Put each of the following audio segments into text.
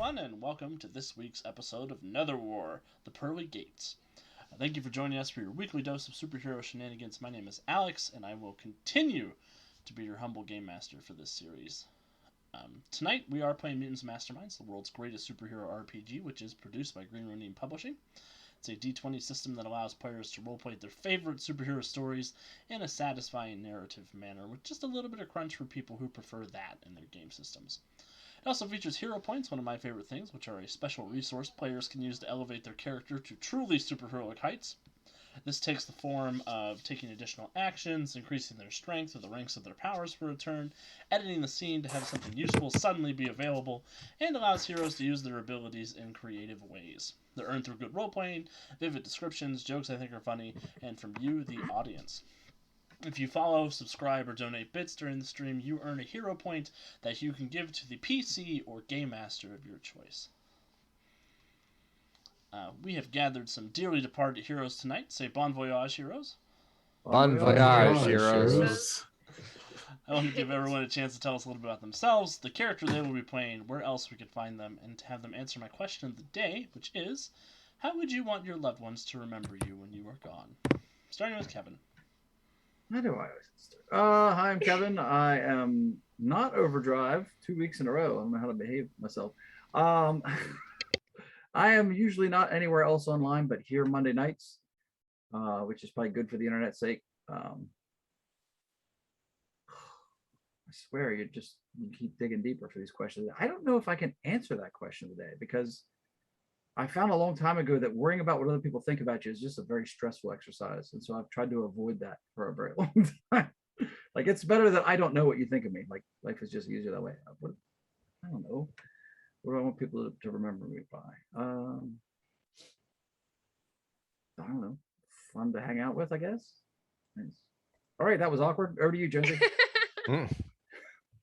everyone, and welcome to this week's episode of Netherwar, the Pearly Gates. Thank you for joining us for your weekly dose of superhero shenanigans. My name is Alex, and I will continue to be your humble game master for this series. Tonight, we are playing Mutants Masterminds, the world's greatest superhero RPG, which is produced by Green Ronin Publishing. It's a D20 system that allows players to roleplay their favorite superhero stories in a satisfying narrative manner, with just a little bit of crunch for people who prefer that in their game systems. It also features hero points, one of my favorite things, which are a special resource players can use to elevate their character to truly superheroic heights. This takes the form of taking additional actions, increasing their strength or the ranks of their powers for a turn, editing the scene to have something useful suddenly be available, and allows heroes to use their abilities in creative ways. They're earned through good role-playing, vivid descriptions, jokes I think are funny, and from you, the audience. If you follow, subscribe, or donate bits during the stream, you earn a hero point that you can give to the PC or Game Master of your choice. We have gathered some dearly departed heroes tonight. Say bon voyage, heroes. Bon voyage, heroes. I want to give everyone a chance to tell us a little bit about themselves, the character they will be playing, where else we could find them, and to have them answer my question of the day, which is, how would you want your loved ones to remember you when you are gone? Starting with Kevin. How do I always start? Hi, I'm Kevin. I am not Overdrive 2 weeks in a row. I don't know how to behave myself. I am usually not anywhere else online, but here Monday nights, which is probably good for the internet's sake. I swear you keep digging deeper for these questions. I don't know if I can answer that question today because I found a long time ago that worrying about what other people think about you is just a very stressful exercise. And so I've tried to avoid that for a very long time. Like, it's better that I don't know what you think of me. Like, life is just easier that way. I don't know. What do I want people to remember me by? I don't know. Fun to hang out with, I guess. Nice. All right, that was awkward. Over to you, Jonesy.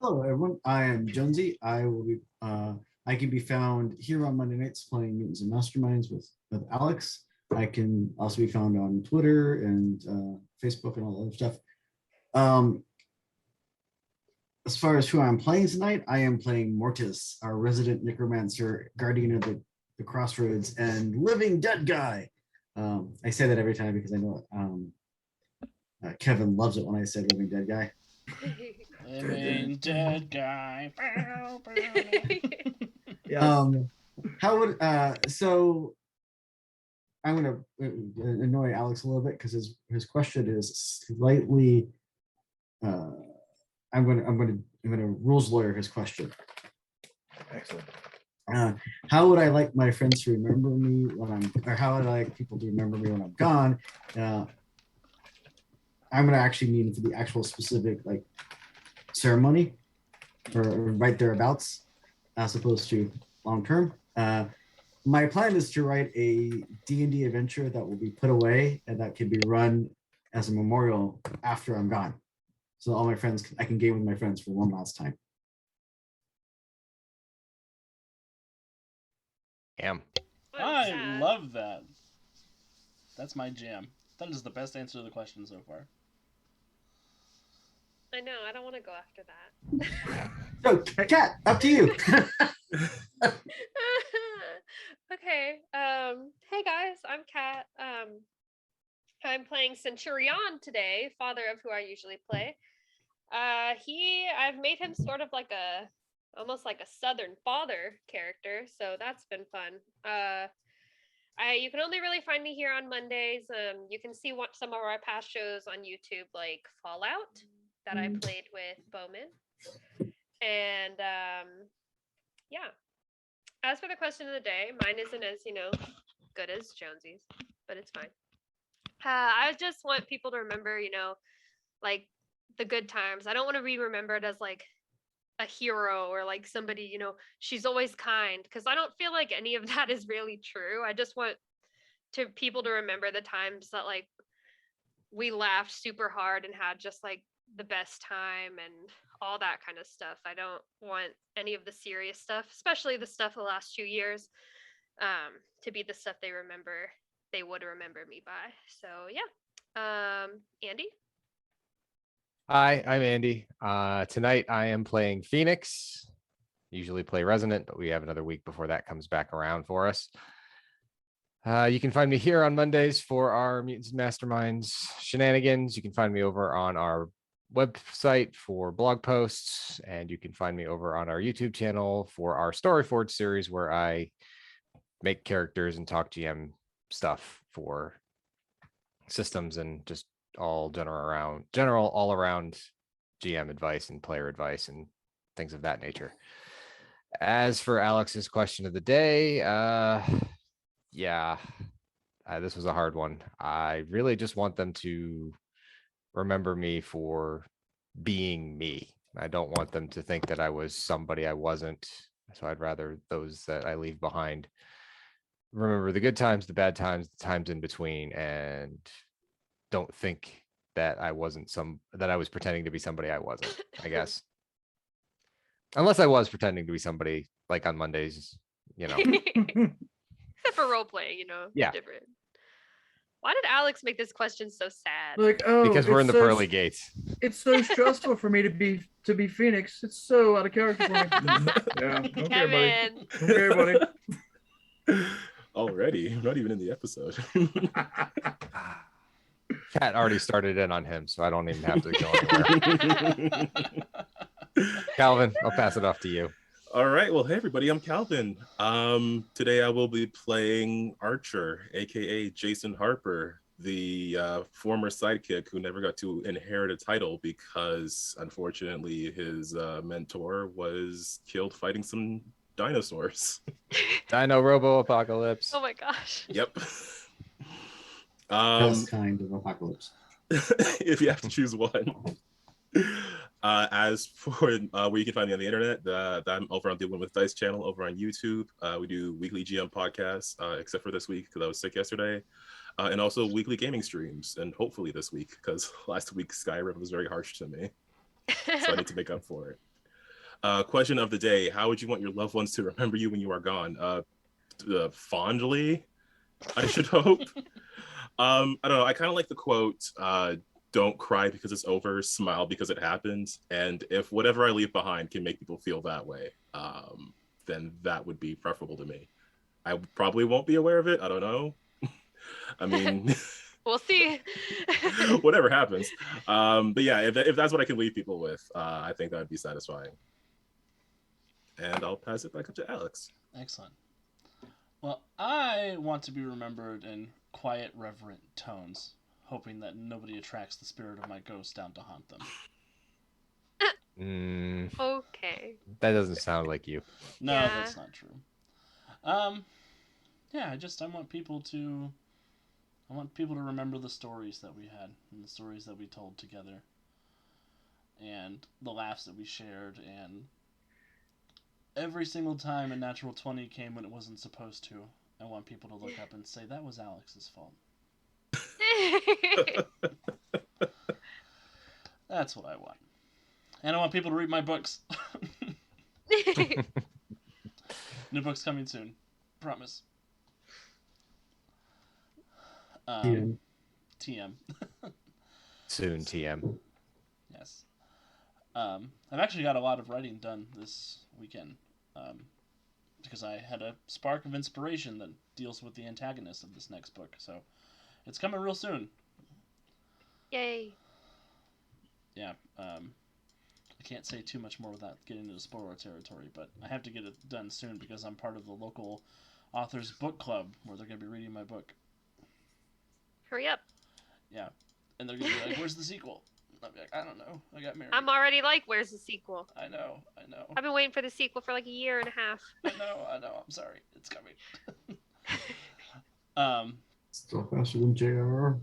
Hello, everyone. I am Jonesy. I will be. I can be found here on Monday nights playing Mutants and Masterminds with Alex. I can also be found on Twitter and Facebook and all that other stuff. As far as who I'm playing tonight, I am playing Mortis, our resident necromancer, guardian of the crossroads, and living dead guy. I say that every time because I know Kevin loves it when I say living dead guy. Living dead guy. Yes. How would so I'm gonna annoy Alex a little bit because his question is slightly I'm gonna rules lawyer his question. Excellent. How would I like my friends to remember me or how would I like people to remember me when I'm gone? I'm gonna actually mean for the actual specific like ceremony or right thereabouts as opposed to long term. My plan is to write a D&D adventure that will be put away and that can be run as a memorial after I'm gone. So all my friends, I can game with my friends for one last time. Damn. I love that. That's my jam. That is the best answer to the question so far. I know, I don't want to go after that. So, Kat, up to you. Okay. Hey guys, I'm Kat. I'm playing Centurion today, father of who I usually play. I've made him sort of like almost like a Southern father character, so that's been fun. You can only really find me here on Mondays. You can see some of our past shows on YouTube, like Fallout, that I played with Bowman. And yeah. As for the question of the day, mine isn't as, good as Jonesy's, but it's fine. I just want people to remember, like the good times. I don't want to be remembered as like a hero or like somebody, she's always kind, because I don't feel like any of that is really true. I just want people to remember the times that like we laughed super hard and had just like the best time and all that kind of stuff. I don't want any of the serious stuff, especially the stuff the last 2 years, to be the stuff they would remember me by. So yeah. Andy? Hi, I'm Andy. Tonight I am playing Phoenix, usually play Resonant, but we have another week before that comes back around for us. You can find me here on Mondays for our Mutants and Masterminds shenanigans. You can find me over on our website for blog posts, and you can find me over on our YouTube channel for our Storyforge series, where I make characters and talk GM stuff for systems and just all general all around GM advice and player advice and things of that nature. As for Alex's question of the day, this was a hard one. I really just want them to remember me for being me. I don't want them to think that I was somebody I wasn't. So I'd rather those that I leave behind remember the good times, the bad times, the times in between, and don't think that I wasn't that I was pretending to be somebody I wasn't, I guess. Unless I was pretending to be somebody like on Mondays, Except for role playing, Yeah. different. Why did Alex make this question so sad? Like, because we're in the Pearly Gates. It's so stressful for me to be Phoenix. It's so out of character for me. Yeah. Okay, Kevin. buddy. Okay, buddy. Already, I'm not even in the episode. Cat already started in on him, so I don't even have to go anywhere. Calvin, I'll pass it off to you. All right. Well, hey, everybody. I'm Calvin. Today I will be playing Archer, aka Jason Harper, the former sidekick who never got to inherit a title because, unfortunately, his mentor was killed fighting some dinosaurs. Dino Robo Apocalypse. Oh my gosh. Yep. Best kind of apocalypse. If you have to choose one. As for where you can find me on the internet, I'm over on the Win with Dice channel over on YouTube. We do weekly GM podcasts, except for this week because I was sick yesterday, and also weekly gaming streams, and hopefully this week because last week Skyrim was very harsh to me, so I need to make up for it. Question of the day: how would you want your loved ones to remember you when you are gone? Fondly, I should hope. I don't know. I kind of like the quote, don't cry because it's over, smile because it happened. And if whatever I leave behind can make people feel that way, then that would be preferable to me. I probably won't be aware of it. I don't know. I mean, we'll see. Whatever happens. But yeah, if that's what I can leave people with, I think that would be satisfying. And I'll pass it back up to Alex. Excellent. Well, I want to be remembered in quiet, reverent tones, hoping that nobody attracts the spirit of my ghost down to haunt them. Okay. That doesn't sound like you. No, Yeah. That's not true. Yeah, I want people to remember the stories that we had and the stories that we told together and the laughs that we shared, and every single time a natural 20 came when it wasn't supposed to, I want people to look up and say, that was Alex's fault. That's what I want. And I want people to read my books. New books coming soon. Promise. TM. TM. Soon, TM. Yes. I've actually got a lot of writing done this weekend. Because I had a spark of inspiration that deals with the antagonist of this next book. So it's coming real soon. Yay. Yeah. I can't say too much more without getting into spoiler territory, but I have to get it done soon because I'm part of the local authors book club where they're going to be reading my book. Hurry up. Yeah. And they're going to be like, where's the sequel? I'll be like, I don't know. I got married. I'm already like, where's the sequel? I know. I've been waiting for the sequel for like a year and a half. I know. I'm sorry. It's coming. Still faster than JR.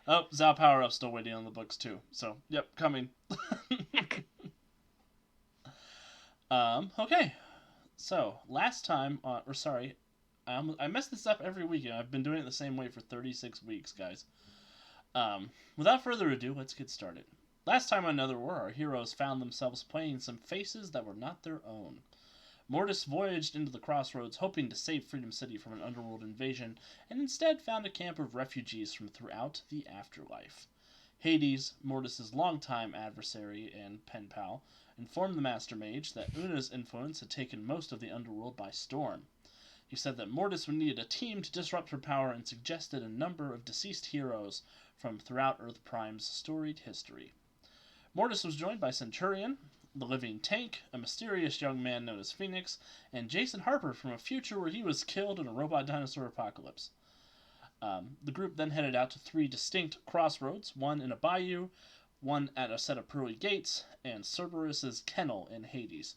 Oh, Zao Power Up still waiting on the books too. So, yep, coming. Okay. So, last time, I mess this up every weekend. I've been doing it the same way for 36 weeks, guys. Without further ado, let's get started. Last time on Netherwar, our heroes found themselves playing some faces that were not their own. Mortis voyaged into the crossroads hoping to save Freedom City from an underworld invasion, and instead found a camp of refugees from throughout the afterlife. Hades, Mortis' longtime adversary and pen pal, informed the Master Mage that Una's influence had taken most of the underworld by storm. He said that Mortis would need a team to disrupt her power and suggested a number of deceased heroes from throughout Earth Prime's storied history. Mortis was joined by Centurion, the Living Tank, a mysterious young man known as Phoenix, and Jason Harper from a future where he was killed in a robot dinosaur apocalypse. The group then headed out to 3 distinct crossroads, one in a bayou, one at a set of pearly gates, and Cerberus's kennel in Hades.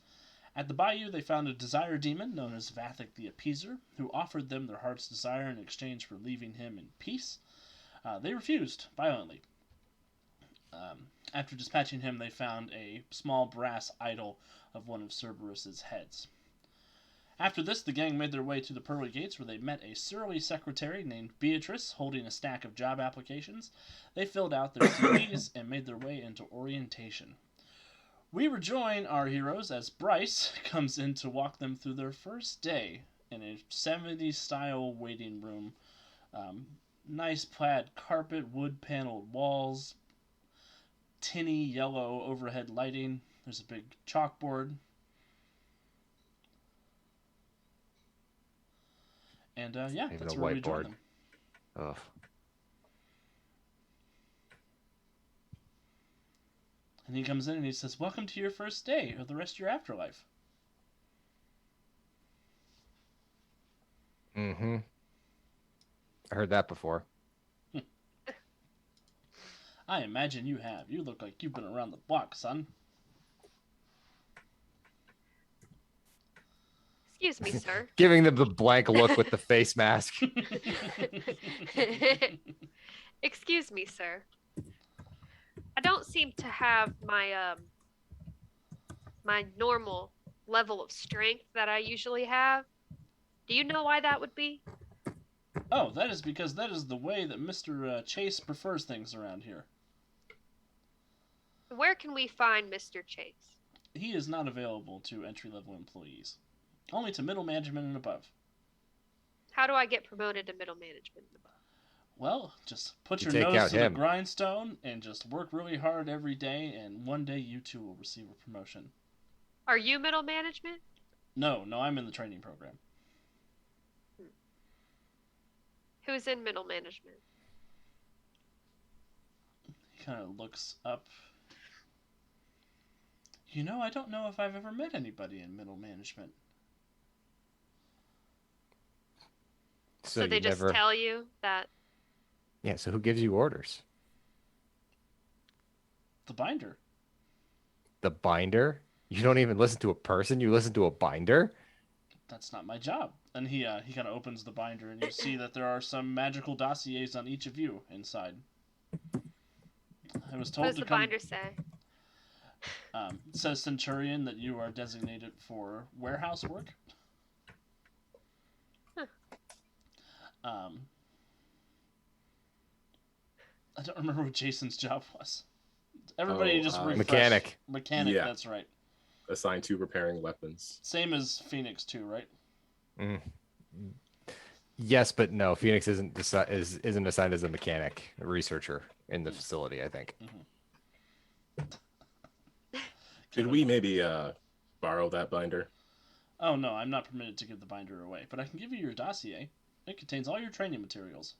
At the bayou, they found a desire demon known as Vathic the Appeaser, who offered them their heart's desire in exchange for leaving him in peace. They refused violently. After dispatching him, they found a small brass idol of one of Cerberus's heads. After this, the gang made their way to the Pearly Gates, where they met a surly secretary named Beatrice holding a stack of job applications. They filled out their CVs and made their way into orientation. We rejoin our heroes as Bryce comes in to walk them through their first day in a 70s style waiting room. Nice plaid carpet, wood-paneled walls, tinny yellow overhead lighting. There's a big chalkboard. And yeah, Even that's a where we join whiteboard. them. Ugh. And he comes in and he says, "Welcome to your first day of the rest of your afterlife." Mm-hmm. I heard that before. I imagine you have. You look like you've been around the block, son. Excuse me, sir. Giving them the blank look with the face mask. Excuse me, sir. I don't seem to have my my normal level of strength that I usually have. Do you know why that would be? Oh, that is because that is the way that Mr. Chase prefers things around here. Where can we find Mr. Chase? He is not available to entry-level employees. Only to middle management and above. How do I get promoted to middle management and above? Well, just put You your take nose out to the him. grindstone and just work really hard every day, and one day you too will receive a promotion. Are you middle management? No, I'm in the training program. Who's in middle management? He kind of looks up. You know, I don't know if I've ever met anybody in middle management. So you they just never... tell you that? Yeah, so who gives you orders? The binder. The binder? You don't even listen to a person, you listen to a binder? That's not my job. And he kind of opens the binder, and you see that there are some magical dossiers on each of you inside. I was told What does to the come. binder say? It says Centurion that you are designated for warehouse work. Huh. I don't remember what Jason's job was. Everybody just refresh. Mechanic. Mechanic, Yeah. That's right. Assigned to repairing weapons. Same as Phoenix too, right? Mm. Yes, but no. Phoenix isn't assigned as a mechanic, a researcher in the facility, I think. Could we maybe borrow that binder? Oh no, I'm not permitted to give the binder away, but I can give you your dossier. It contains all your training materials.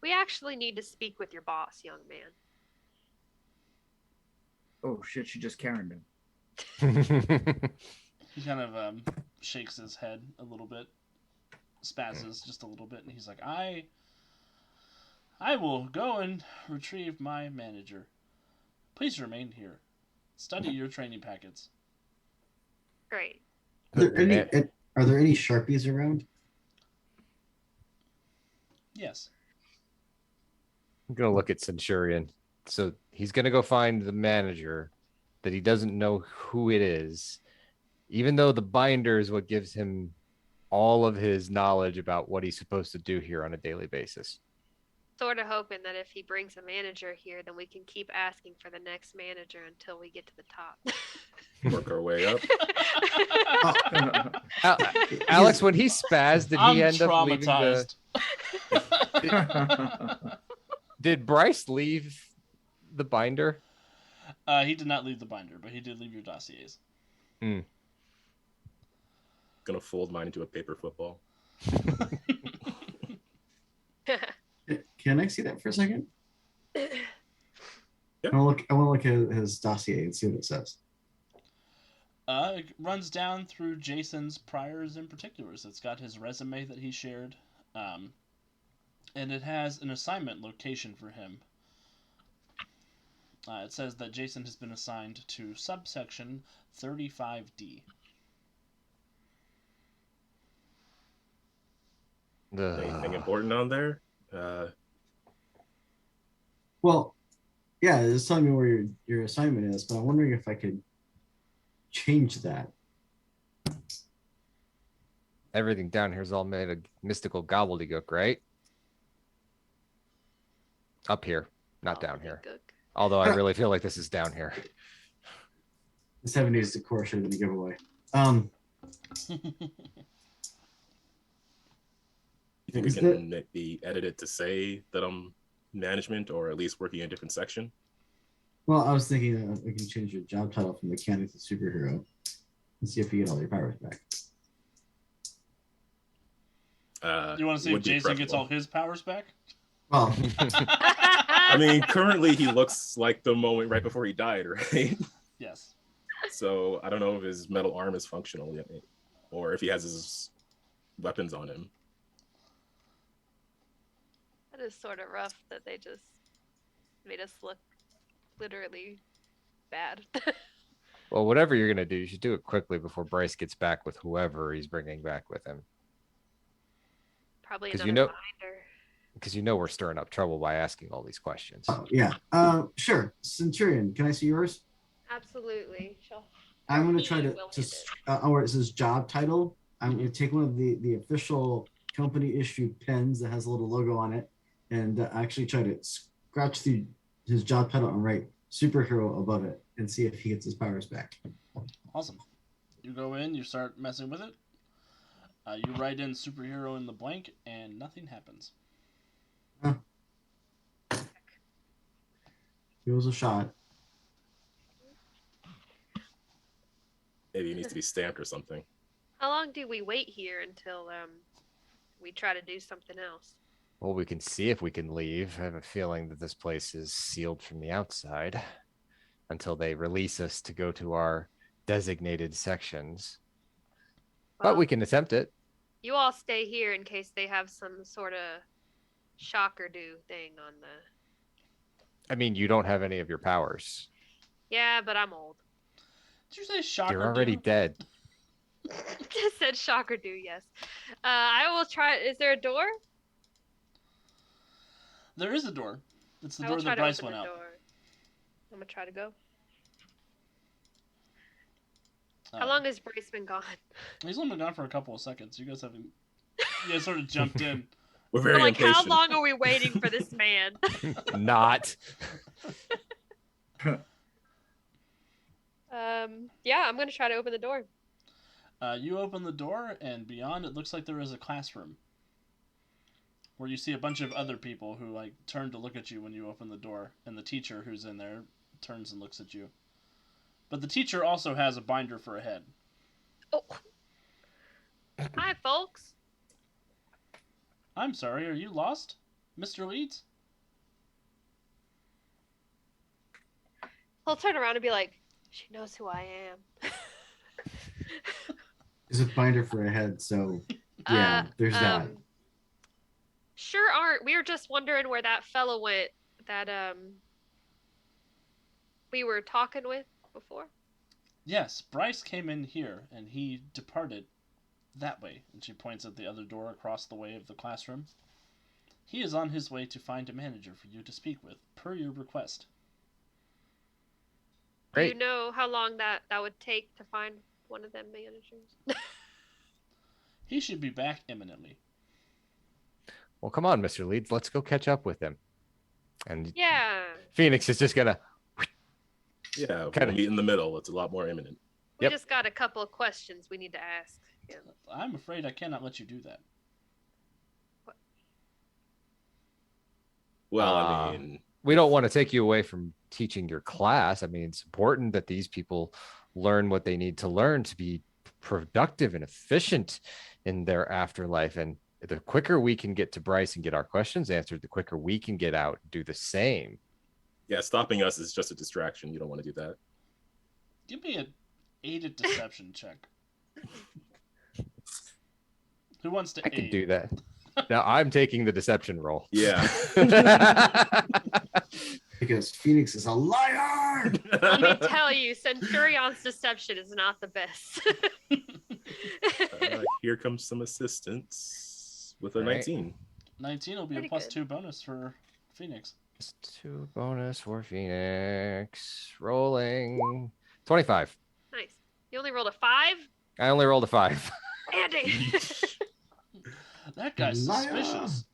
We actually need to speak with your boss, young man. Oh shit, she just Karened him. He kind of shakes his head a little bit, spazzes just a little bit, and he's like, I will go and retrieve my manager. Please remain here. Study your training packets. Great. Are there any Sharpies around? Yes. I'm gonna look at Centurion. So he's gonna go find the manager that he doesn't know who it is, even though the binder is what gives him all of his knowledge about what he's supposed to do here on a daily basis. Sort of hoping that if he brings a manager here, then we can keep asking for the next manager until we get to the top. Work our way up. Alex, when he spazzed, did I'm he end up leaving the? traumatized. Did Bryce leave the binder? He did not leave the binder, but he did leave your dossiers. Gonna fold mine into a paper football. Can I see that for a second? Yep. I want to look at his dossier and see what it says. It runs down through Jason's priors and particulars. It's got his resume that he shared, and it has an assignment location for him. It says that Jason has been assigned to subsection 35D. Anything important on there? Well, yeah, it's telling me where your assignment is, but I'm wondering if I could change that. Everything down here is all made of mystical gobbledygook, right? Up here, not down here. Although I really feel like this is down here. The 70s decor should have been a giveaway. You think Is it can be edited to say that I'm management or at least working in a different section? Well, I was thinking we can change your job title from mechanic to superhero and see if you get all your powers back. You want to see if Would be Jason gets all preferable. his powers back? Well, I mean, currently he looks like the moment right before he died, right? Yes. So I don't know if his metal arm is functional yet, or if he has his weapons on him. That is sort of rough that they just made us look literally bad. Well, whatever you're gonna do, you should do it quickly before Bryce gets back with whoever he's bringing back with him. Probably 'Cause another you know- binder. Because you know we're stirring up trouble by asking all these questions. yeah. Sure. Centurion, can I see yours? Absolutely. Sure. I'm going to He try to will hit just, it. where it says job title, I'm going to take one of the official company issued pens that has a little logo on it and actually try to scratch through his job title and write superhero above it and see if he gets his powers back. Awesome. You go in, you start messing with it. You write in superhero in the blank, and nothing happens. It was a shot. Maybe it needs to be stamped or something. How long do we wait here until we try to do something else? Well, we can see if we can leave. I have a feeling that this place is sealed from the outside until they release us to go to our designated sections. But we can attempt it. You all stay here in case they have some sort of shock or do thing on the. I mean, you don't have any of your powers. Yeah, but I'm old. Did you say shocker? You're already dead. Just said shock or do, yes. I will try. Is there a door? There is a door. It's the I door will try that to Bryce open went the out. door. I'm gonna try to go. Uh, How long has Bryce been gone? He's only been gone for a couple of seconds. You guys haven't. You guys sort of jumped in. We're very Like, impatient. how long are we waiting for this man? Not. Yeah, I'm gonna try to open the door. You open the door, and beyond it looks like there is a classroom. Where you see a bunch of other people who like turn to look at you when you open the door, and the teacher who's in there turns and looks at you. But the teacher also has a binder for a head. Oh. Hi, folks. I'm sorry, are you lost, Mr. Leeds? He'll turn around and be like, she knows who I am. There's a binder for a head, so yeah, there's that. Sure aren't. We were just wondering where that fellow went that we were talking with before. Yes, Bryce came in here, and he departed that way. And she points at the other door across the way of the classroom. He is on his way to find a manager for you to speak with, per your request. Do you Great. know how long that would take to find one of them managers? He should be back imminently. Well, come on, Mr. Leeds. Let's go catch up with him. And Yeah. Phoenix is just gonna. Yeah, we'll Kinda- meet in the middle. It's a lot more imminent. We Yep. just got a couple of questions we need to ask him. I'm afraid I cannot let you do that. Well, Ah. I mean, We don't want to take you away from teaching your class. I mean, it's important that these people learn what they need to learn to be productive and efficient in their afterlife. And the quicker we can get to Bryce and get our questions answered, the quicker we can get out and do the same. Yeah, stopping us is just a distraction. You don't want to do that. Give me an aided deception check. Who wants to I can aid? do that. Now I'm taking the deception roll. Yeah. Because Phoenix is a liar. Let me tell you, Centurion's deception is not the best. Here comes some assistance with a All right. 19. 19 will be Pretty a plus good. 2 bonus for Phoenix. Plus 2 bonus for Phoenix. Rolling 25. Nice. You only rolled a 5? I only rolled a 5. Andy! That guy's Liar. suspicious.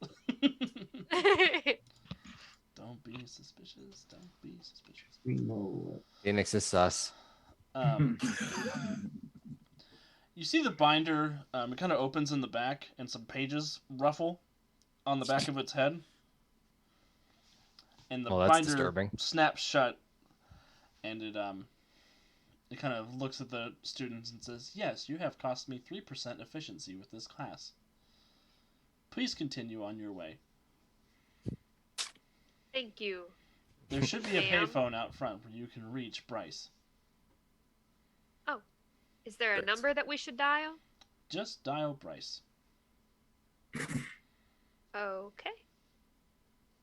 Don't be suspicious. Don't be suspicious. We know. Phoenix is sus. You see the binder, it kind of opens in the back, and some pages ruffle on the back of its head. And the Oh, that's binder disturbing. snaps shut, and it kind of looks at the students and says, "Yes, you have cost me 3% efficiency with this class. Please continue on your way. Thank you. There should be a Ma'am. payphone out front where you can reach Bryce. Is there a Great. number that we should dial? Just dial Bryce." Okay.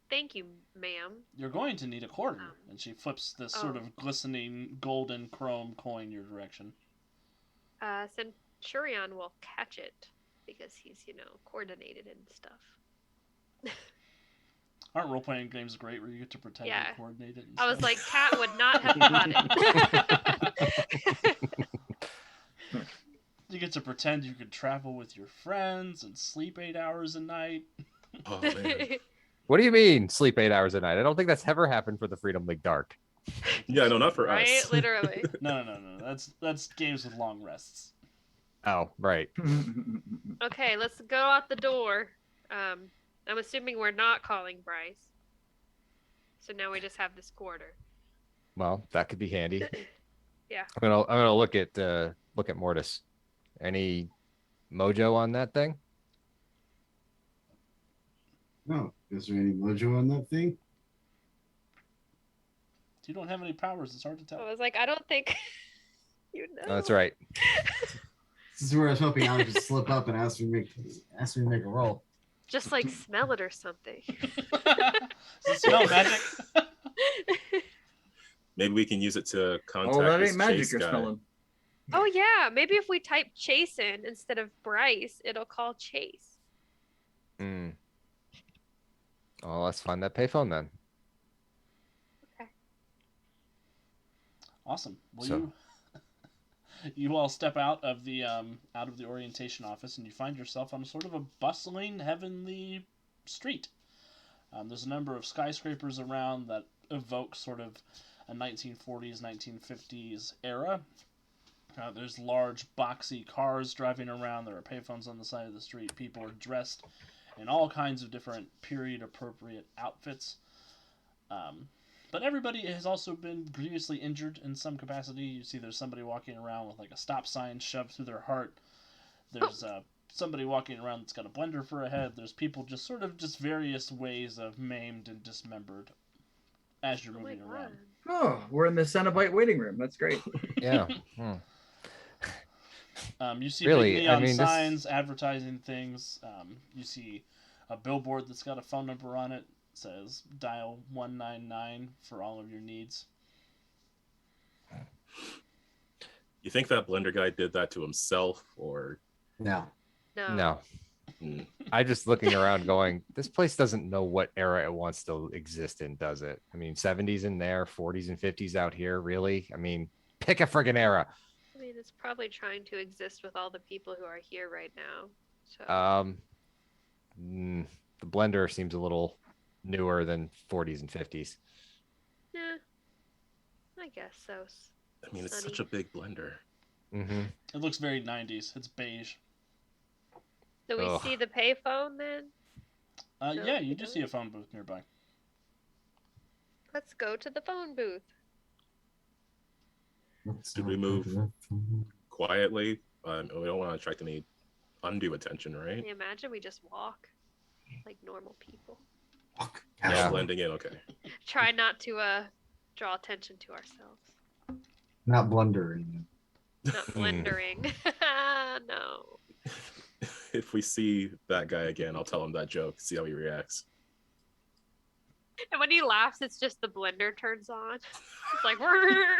Thank you, ma'am. You're going to need a quarter. Um, And she flips this sort oh. of glistening golden chrome coin your direction. Centurion will catch it because he's, coordinated and stuff. Aren't role-playing games great where you get to pretend Yeah. you're coordinated? And I was stuff? like, Cat would not have caught it. You get to pretend you could travel with your friends and sleep 8 hours a night. Oh, man. What do you mean sleep 8 hours a night? I don't think that's ever happened for the Freedom League Dark. Yeah, no, not for Right? us. Literally. No. That's games with long rests. Oh, right. Okay, let's go out the door. I'm assuming we're not calling Bryce. So now we just have this quarter. Well, that could be handy. Yeah. I'm gonna look at Mortis. Any mojo on that thing? No, is there any mojo on that thing? You don't have any powers. It's hard to I tell. was like, I don't think you know. Oh, that's right. This is where I was hoping I would just slip up and ask me to make a roll. Just like smell it or something. Does it smell magic? Maybe we can use it to contact Oh, that this ain't magic Chase you're guy. smelling. Oh yeah, maybe if we type Chase in instead of Bryce, it'll call Chase. Hmm. Oh, let's find that payphone then. Awesome. Well, So- you all step out of the orientation office, and you find yourself on sort of a bustling, heavenly street. There's a number of skyscrapers around that evoke sort of a 1940s, 1950s era. There's large, boxy cars driving around. There are payphones on the side of the street. People are dressed in all kinds of different period-appropriate outfits. But everybody has also been grievously injured in some capacity. You see there's somebody walking around with like a stop sign shoved through their heart. There's somebody walking around that's got a blender for a head. There's people just sort of just various ways of maimed and dismembered as you're Oh my moving god. around. Oh, we're in the Cenobite waiting room. That's great. Yeah. Hmm. You see Really, big I neon mean, this- signs advertising things. You see a billboard that's got a phone number on it. It says dial 199 for all of your needs. You think that blender guy did that to himself, or No. No. No. Hmm. I'm just looking around going, this place doesn't know what era it wants to exist in, does it? I mean, 70s in there, 40s and 50s out here, really? I mean, pick a friggin' era. I mean, it's probably trying to exist with all the people who are here right now. So The blender seems a little newer than 40s and 50s. yeah, I guess so. I mean, it's Sunny. such a big blender. Mm-hmm. It looks very 90s. It's beige. Do we Ugh. see the payphone then? No, Yeah, you we do don't. see a phone booth nearby. Let's go to the phone booth. Did we move quietly? We don't want to attract any undue attention, right? Can you imagine we just walk like normal people? Yeah. Blending in, okay. Try not to draw attention to ourselves. Not blundering. Not blundering. No. If we see that guy again, I'll tell him that joke, see how he reacts. And when he laughs, it's just the blender turns on. It's like, "Whirr."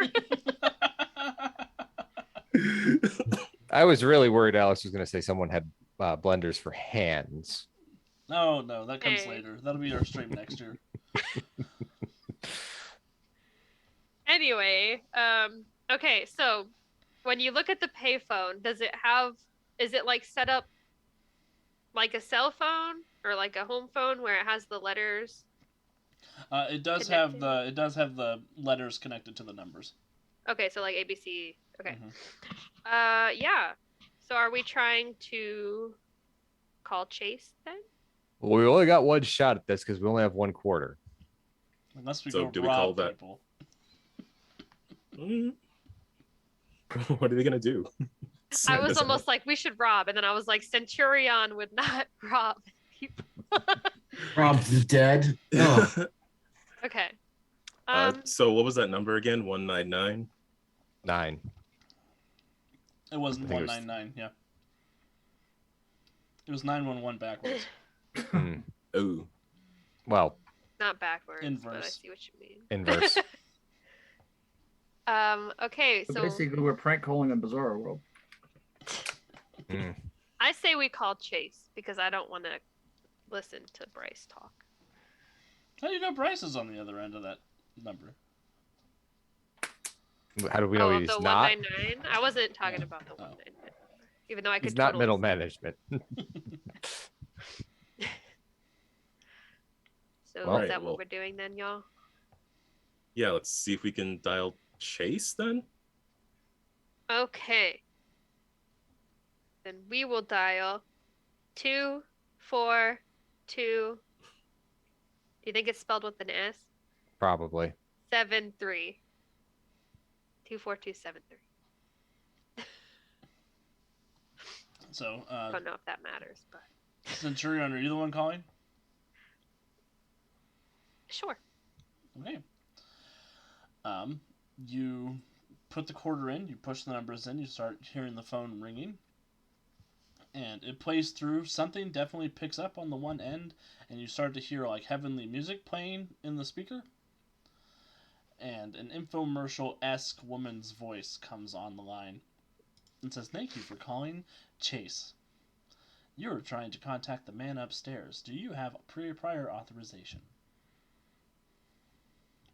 I was really worried Alex was going to say someone had blenders for hands. No, that comes Hey. later. That'll be our stream next year. Anyway, okay, so when you look at the payphone, is it like set up like a cell phone or like a home phone where it has the letters? It does have the letters connected to the numbers. Okay, so like ABC. Okay. Mhm. Yeah. So are we trying to call Chase then? Well, we only got one shot at this because we only have one quarter. Unless we So go do we call rob that- people. What are they gonna do? I was almost like we should rob, and then I was like Centurion would not rob people. Rob the dead. Oh, Okay. So what was that number again? 199. 9. It wasn't I think it was- 199. Yeah. It was 911 backwards. Hmm. Oh, Well, Not backwards, but I Inverse. see what you mean. inverse. Okay, So so basically, we're prank calling in Bizarro World. Hmm. I say we call Chase because I don't want to listen to Bryce talk. How do you know Bryce is on the other end of that number? How do we know Oh, he's the not? 199. I wasn't talking about the Oh. 199. Even though I could. He's not totally middle see. management. So Well- is that Right, well- what we're doing then, y'all? yeah. Let's see if we can dial Chase then. Okay. Then we will dial 242. Do you think it's spelled with an S? Probably. 73. 24273. So, I don't know if that matters, but Centurion, are you the one calling? sure. Okay. You put the quarter in, you push the numbers in, you start hearing the phone ringing, and it plays through. Something definitely picks up on the one end, and you start to hear like heavenly music playing in the speaker, and an infomercial-esque woman's voice comes on the line and says, "Thank you for calling Chase. You are trying to contact the man upstairs. Do you have prior authorization?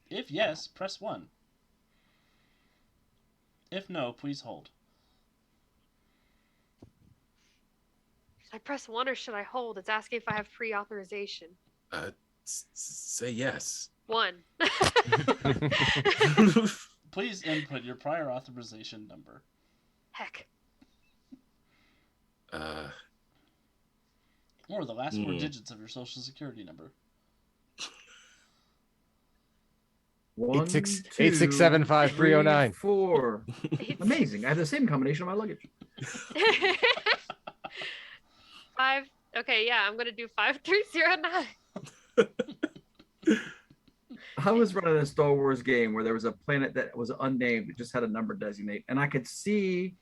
If yes, press 1. If no, please hold." Should I press 1 or should I hold? It's asking if I have pre-authorization. Say yes. 1. Please input your prior authorization number. Heck. Or the last 4 Hmm. digits of your social security number. 1, 86 2, 8675309. 3, 4. Amazing. I have the same combination on my luggage. 5. Okay, yeah, I'm gonna do 5309. I was running a Star Wars game where there was a planet that was unnamed. It just had a number designate. And I could see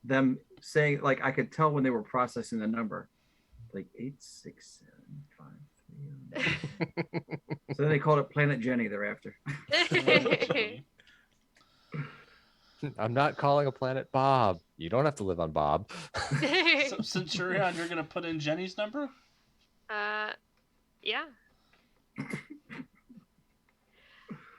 them saying, like, I could tell when they were processing the number. Like 8675309. So then they called it Planet Jenny thereafter. I'm not calling a planet Bob. You don't have to live on Bob. So, Centurion, you're going to put in Jenny's number? Yeah.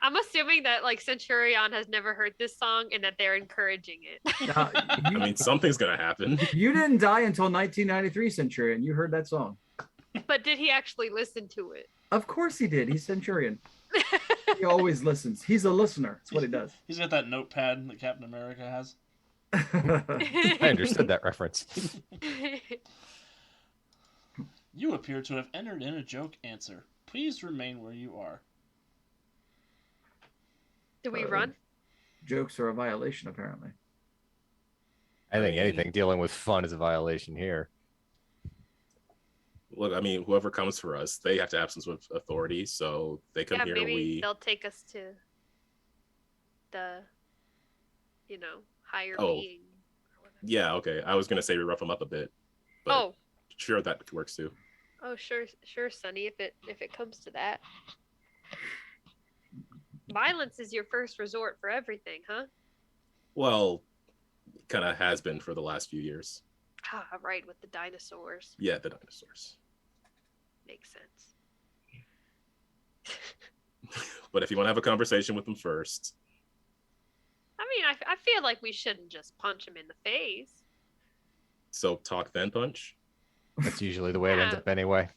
I'm assuming that like Centurion has never heard this song and that they're encouraging it. Now, I mean, something's gonna happen. you didn't die until 1993, Centurion. You heard that song. But did he actually listen to it? Of course he did. He's Centurion. He always listens. He's a listener. That's what he does. He's got that notepad that Captain America has. I understood that reference. You appear to have entered in a joke answer. Please remain where you are. Do we Uh, run? Jokes are a violation, apparently. I think mean- anything dealing with fun is a violation here. Look, I mean, whoever comes for us, they have to absence with authority, so they come Yeah, here. maybe they'll take us to the, higher Oh. being. Or whatever. Yeah, okay. I was gonna say we rough them up a bit, but Oh, sure that works too. sure, Sonny. If it comes to that, violence is your first resort for everything, huh? Well, kind of has been for the last few years. Ah, right, with the dinosaurs. Yeah, the dinosaurs. Makes sense. But if you want to have a conversation with them first, I mean, I feel like we shouldn't just punch him in the face. so talk then punch. That's usually the way it ends Yeah. up anyway.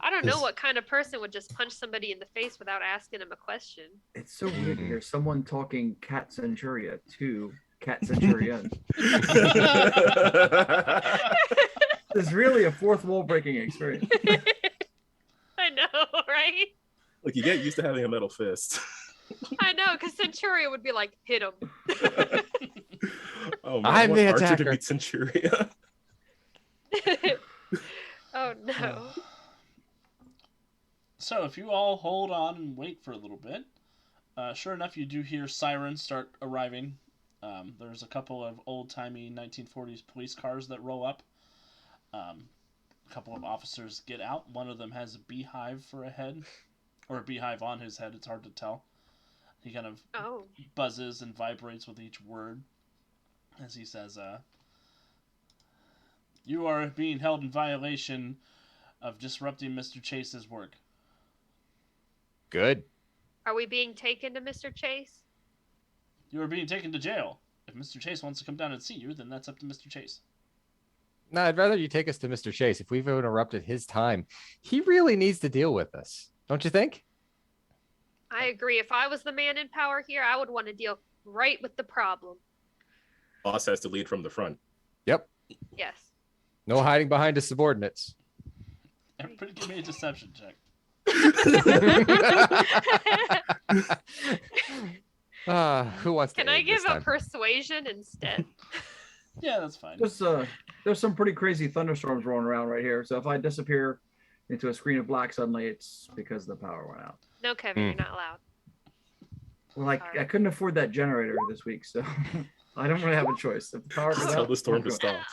I don't know Yes. what kind of person would just punch somebody in the face without asking him a question. It's so weird to Mhm. hear someone talking Cat Centuria to Cat Centurion. It's really a fourth wall breaking experience. I know, right? Look, you get used to having a metal fist. I know, because Centuria would be like, hit him. Oh man, I'm I want the Archer to attacker. beat Centuria. Oh no. So if you all hold on and wait for a little bit, sure enough, you do hear sirens start arriving. There's a couple of old-timey 1940s police cars that roll up. A couple of officers get out. One of them has a beehive for a head, or a beehive on his head. It's hard to tell. He kind of Oh. buzzes and vibrates with each word as he says, "You are being held in violation of disrupting Mr. Chase's work." Good. Are we being taken to Mr. Chase? You are being taken to jail. If Mr. Chase wants to come down and see you, then that's up to Mr. Chase. No, I'd rather you take us to Mr. Chase. If we've interrupted his time, he really needs to deal with us. Don't you think? I agree. If I was the man in power here, I would want to deal right with the problem. Boss has to lead from the front. Yep. Yes. No hiding behind his subordinates. Everybody give me a deception check. Who wants to Can I aid this give a time? persuasion instead? Yeah, that's fine. There's some pretty crazy thunderstorms rolling around right here. So if I disappear into a screen of black suddenly, it's because the power went out. No, Kevin, Mm. you're not allowed. Well, I couldn't afford that generator this week, so I don't really have a choice. If the power goes Tell out, the storm to I'm going. stop.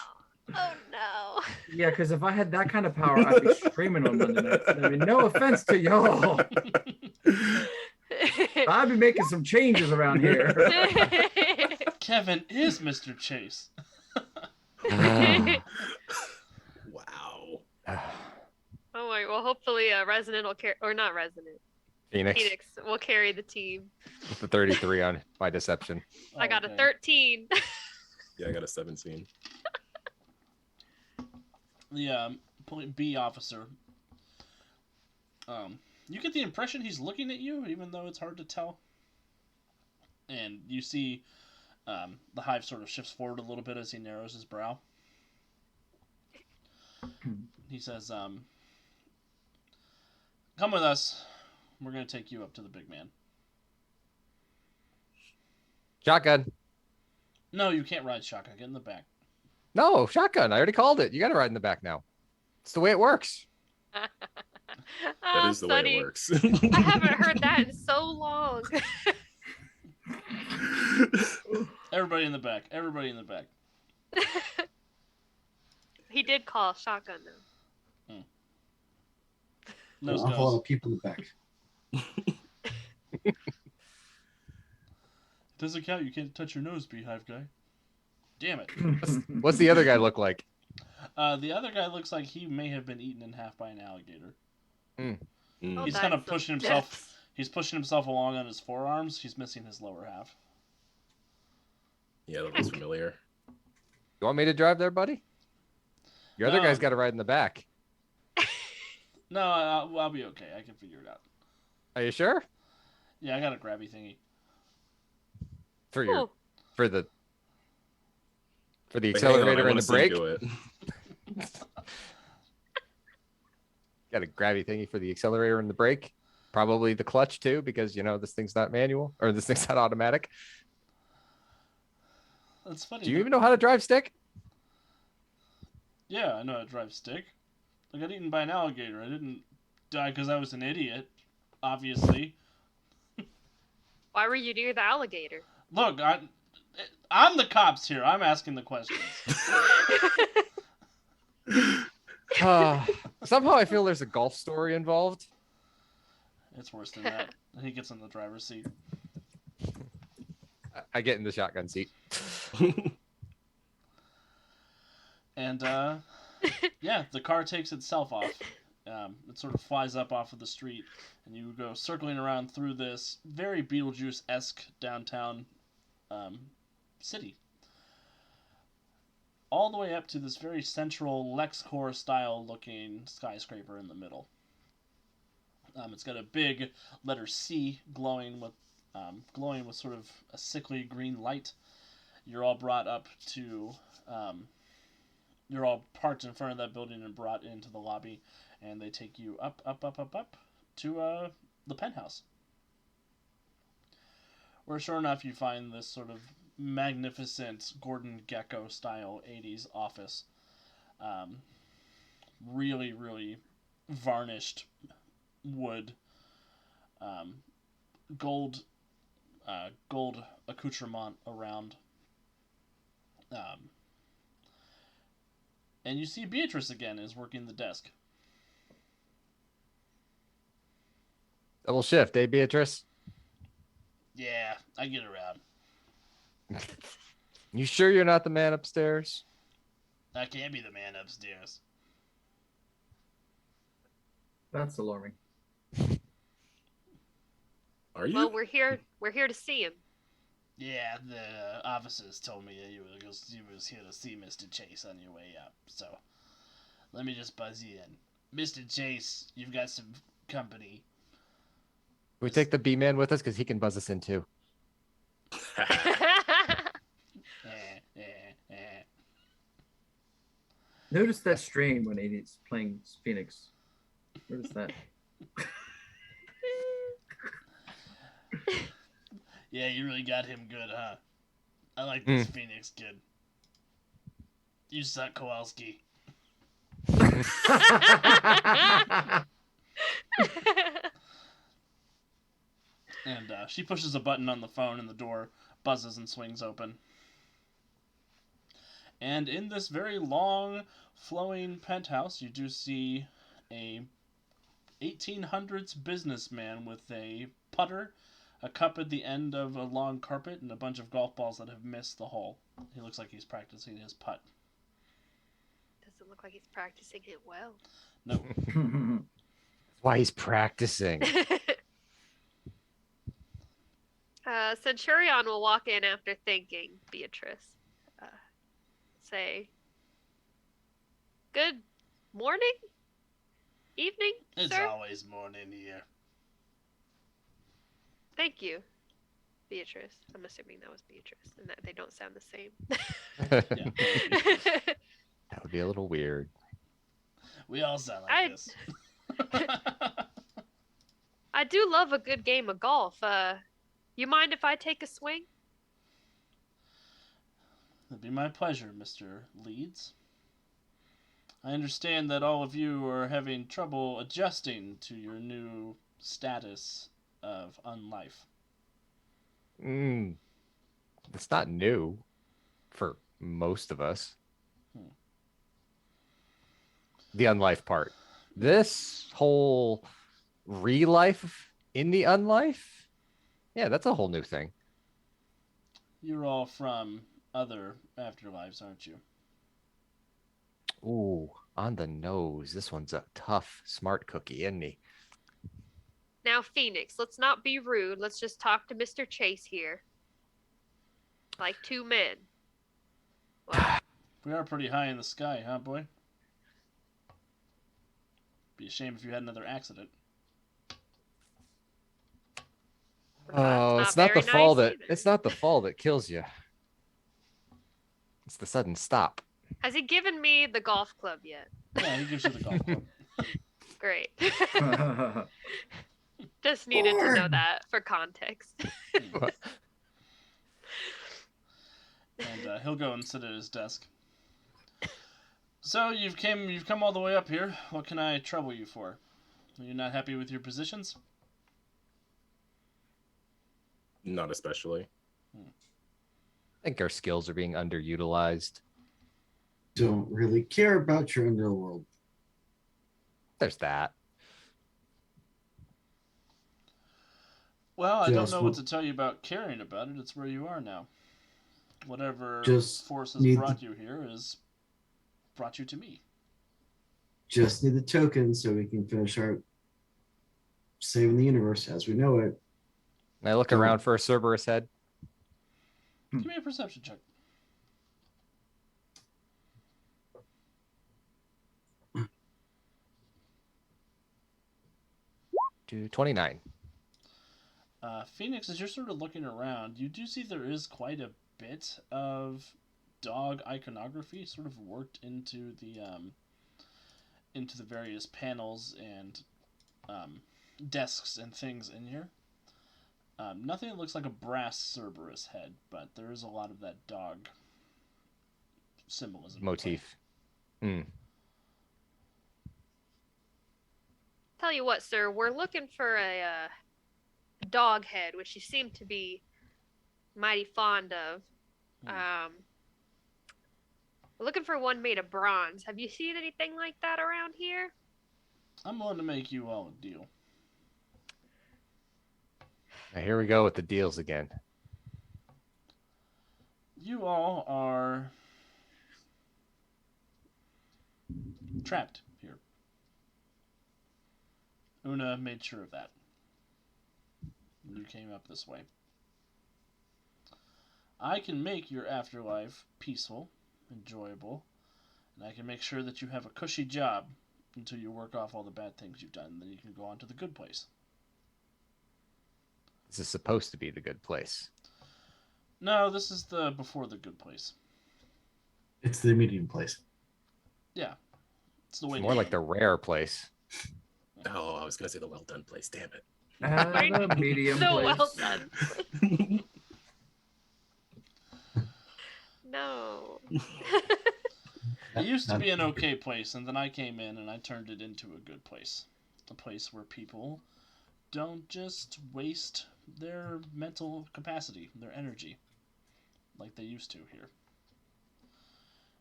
Oh no. Yeah, because if I had that kind of power, I'd be streaming on Monday nights. I mean, no offense to y'all, I'd be making some changes around here. Kevin is Mr. Chase. Wow. Oh my, well, hopefully Resident will carry, or not Resident, Phoenix Phoenix will carry the team. with the 33 on by deception. I got Okay. a 13. Yeah, I got a 17. The B officer. You get the impression he's looking at you, even though it's hard to tell. And you see the hive sort of shifts forward a little bit as he narrows his brow. He says, "Come with us. We're going to take you up to the big man." Shotgun. No, you can't ride shotgun. Get in the back. No, shotgun. I already called it. You got to ride in the back now. It's the way it works. That is the way Sonny, it works. I haven't heard that in so long. Everybody in the back. Everybody in the back. He did call shotgun though. Nose An awful lot goes. of people in the back. Doesn't count. You can't touch your nose, beehive guy. Damn it. What's the other guy look like? The other guy looks like he may have been eaten in half by an alligator. Mm. Oh, He's that's kind of some pushing himself. depth. He's pushing himself along on his forearms. He's missing his lower half. Yeah, that looks familiar. You want me to drive there, buddy? Your other No. guy's got to ride in the back. No, I'll be okay. I can figure it out. Are you sure? Yeah, I got a grabby thingy. For your Cool. for the Wait, hang on, I accelerator and wanna the see you brake. do it. Got a grabby thingy for the accelerator and the brake. Probably the clutch too, because this thing's not manual or this thing's not automatic. That's funny. Do you even know how to drive stick? Yeah, I know how to drive stick. I got eaten by an alligator. I didn't die because I was an idiot, obviously. Why were you near the alligator? Look, I'm the cops here. I'm asking the questions. Somehow I feel there's a golf story involved. It's worse than that. He gets in the driver's seat. I get in the shotgun seat. And, yeah, the car takes itself off. It sort of flies up off of the street, and you go circling around through this very Beetlejuice-esque downtown city. All the way up to this very central LexCorp-style looking skyscraper in the middle. It's got a big letter C glowing with sort of a sickly green light. You're all brought up to... you're all parked in front of that building and brought into the lobby, and they take you up to the penthouse. Where sure enough you find this sort of magnificent Gordon Gekko style 80s office. Really, really varnished wood, gold accoutrement around. And you see Beatrice again is working the desk. Double shift, eh, Beatrice? Yeah, I get around. You sure you're not the man upstairs? I can't be the man upstairs. That's alarming. Are you? Well, we're here to see him. Yeah, the officers told me that you was here to see Mr. Chase on your way up, so let me just buzz you in. Mr. Chase, you've got some company. Can we take the B-man with us? Because he can buzz us in too. Notice that strain when he's playing Phoenix. Notice that. Yeah, you really got him good, huh? I like this Phoenix kid. You suck, Kowalski. And she pushes a button on the phone and the door buzzes and swings open. And in this very long, flowing penthouse, you do see a 1800s businessman with a putter, a cup at the end of a long carpet, and a bunch of golf balls that have missed the hole. He looks like he's practicing his putt. Doesn't look like he's practicing it well. No. That's why he's practicing. Centurion will walk in after thanking Beatrice. Say, good morning? Evening, It's sir? always morning here. Thank you, Beatrice. I'm assuming that was Beatrice and that they don't sound the same. That would be a little weird. We all sound like this. I do love a good game of golf. You mind if I take a swing? It'd be my pleasure, Mr. Leeds. I understand that all of you are having trouble adjusting to your new status of unlife. It's not new for most of us. The unlife part. This whole re-life in the unlife? Yeah, that's a whole new thing. You're all from other afterlives, aren't you? Ooh, on the nose. This one's a tough, smart cookie, isn't he? Now, Phoenix, let's not be rude. Let's just talk to Mr. Chase here. Like two men. Wow. We are pretty high in the sky, huh, boy? Be a shame if you had another accident. Oh, That's it's not the very fall nice that either. it's not the fall that kills you. It's the sudden stop. Has he given me the golf club yet? Yeah, he gives you the golf club. Great. Just needed to know Born. that for context. And he'll go and sit at his desk. So you've come all the way up here. What can I trouble you for? Are you not happy with your positions? Not especially. I think our skills are being underutilized. Don't really care about your underworld. There's that. Well, I don't Just know what wa- to tell you about caring about it. It's where you are now. Whatever Just force has need brought the- you here has brought you to me. Just need the token so we can finish our saving the universe as we know it. And I look Don't- around for a Cerberus head. Give me a perception check. To 29. Phoenix, as you're sort of looking around, you do see there is quite a bit of dog iconography sort of worked into the various panels and desks and things in here. Nothing that looks like a brass Cerberus head, but there is a lot of that dog symbolism. Motif. Hmm. Tell you what, sir, we're looking for a dog head, which you seem to be mighty fond of. We're looking for one made of bronze. Have you seen anything like that around here? I'm willing to make you all a deal. Now here we go with the deals again. You all are trapped here. Una made sure of that. You came up this way. I can make your afterlife peaceful, enjoyable, and I can make sure that you have a cushy job until you work off all the bad things you've done. Then you can go on to the good place. This is supposed to be the good place. No, this is the before the good place. It's the medium place. Yeah. It's the way It's to more go. like the rare place. Oh, I was gonna say the well done place. Damn it. The medium So place. well done. No. It used to Not- be an okay place, and then I came in and I turned it into a good place. A place where people don't just waste their mental capacity, their energy, like they used to here.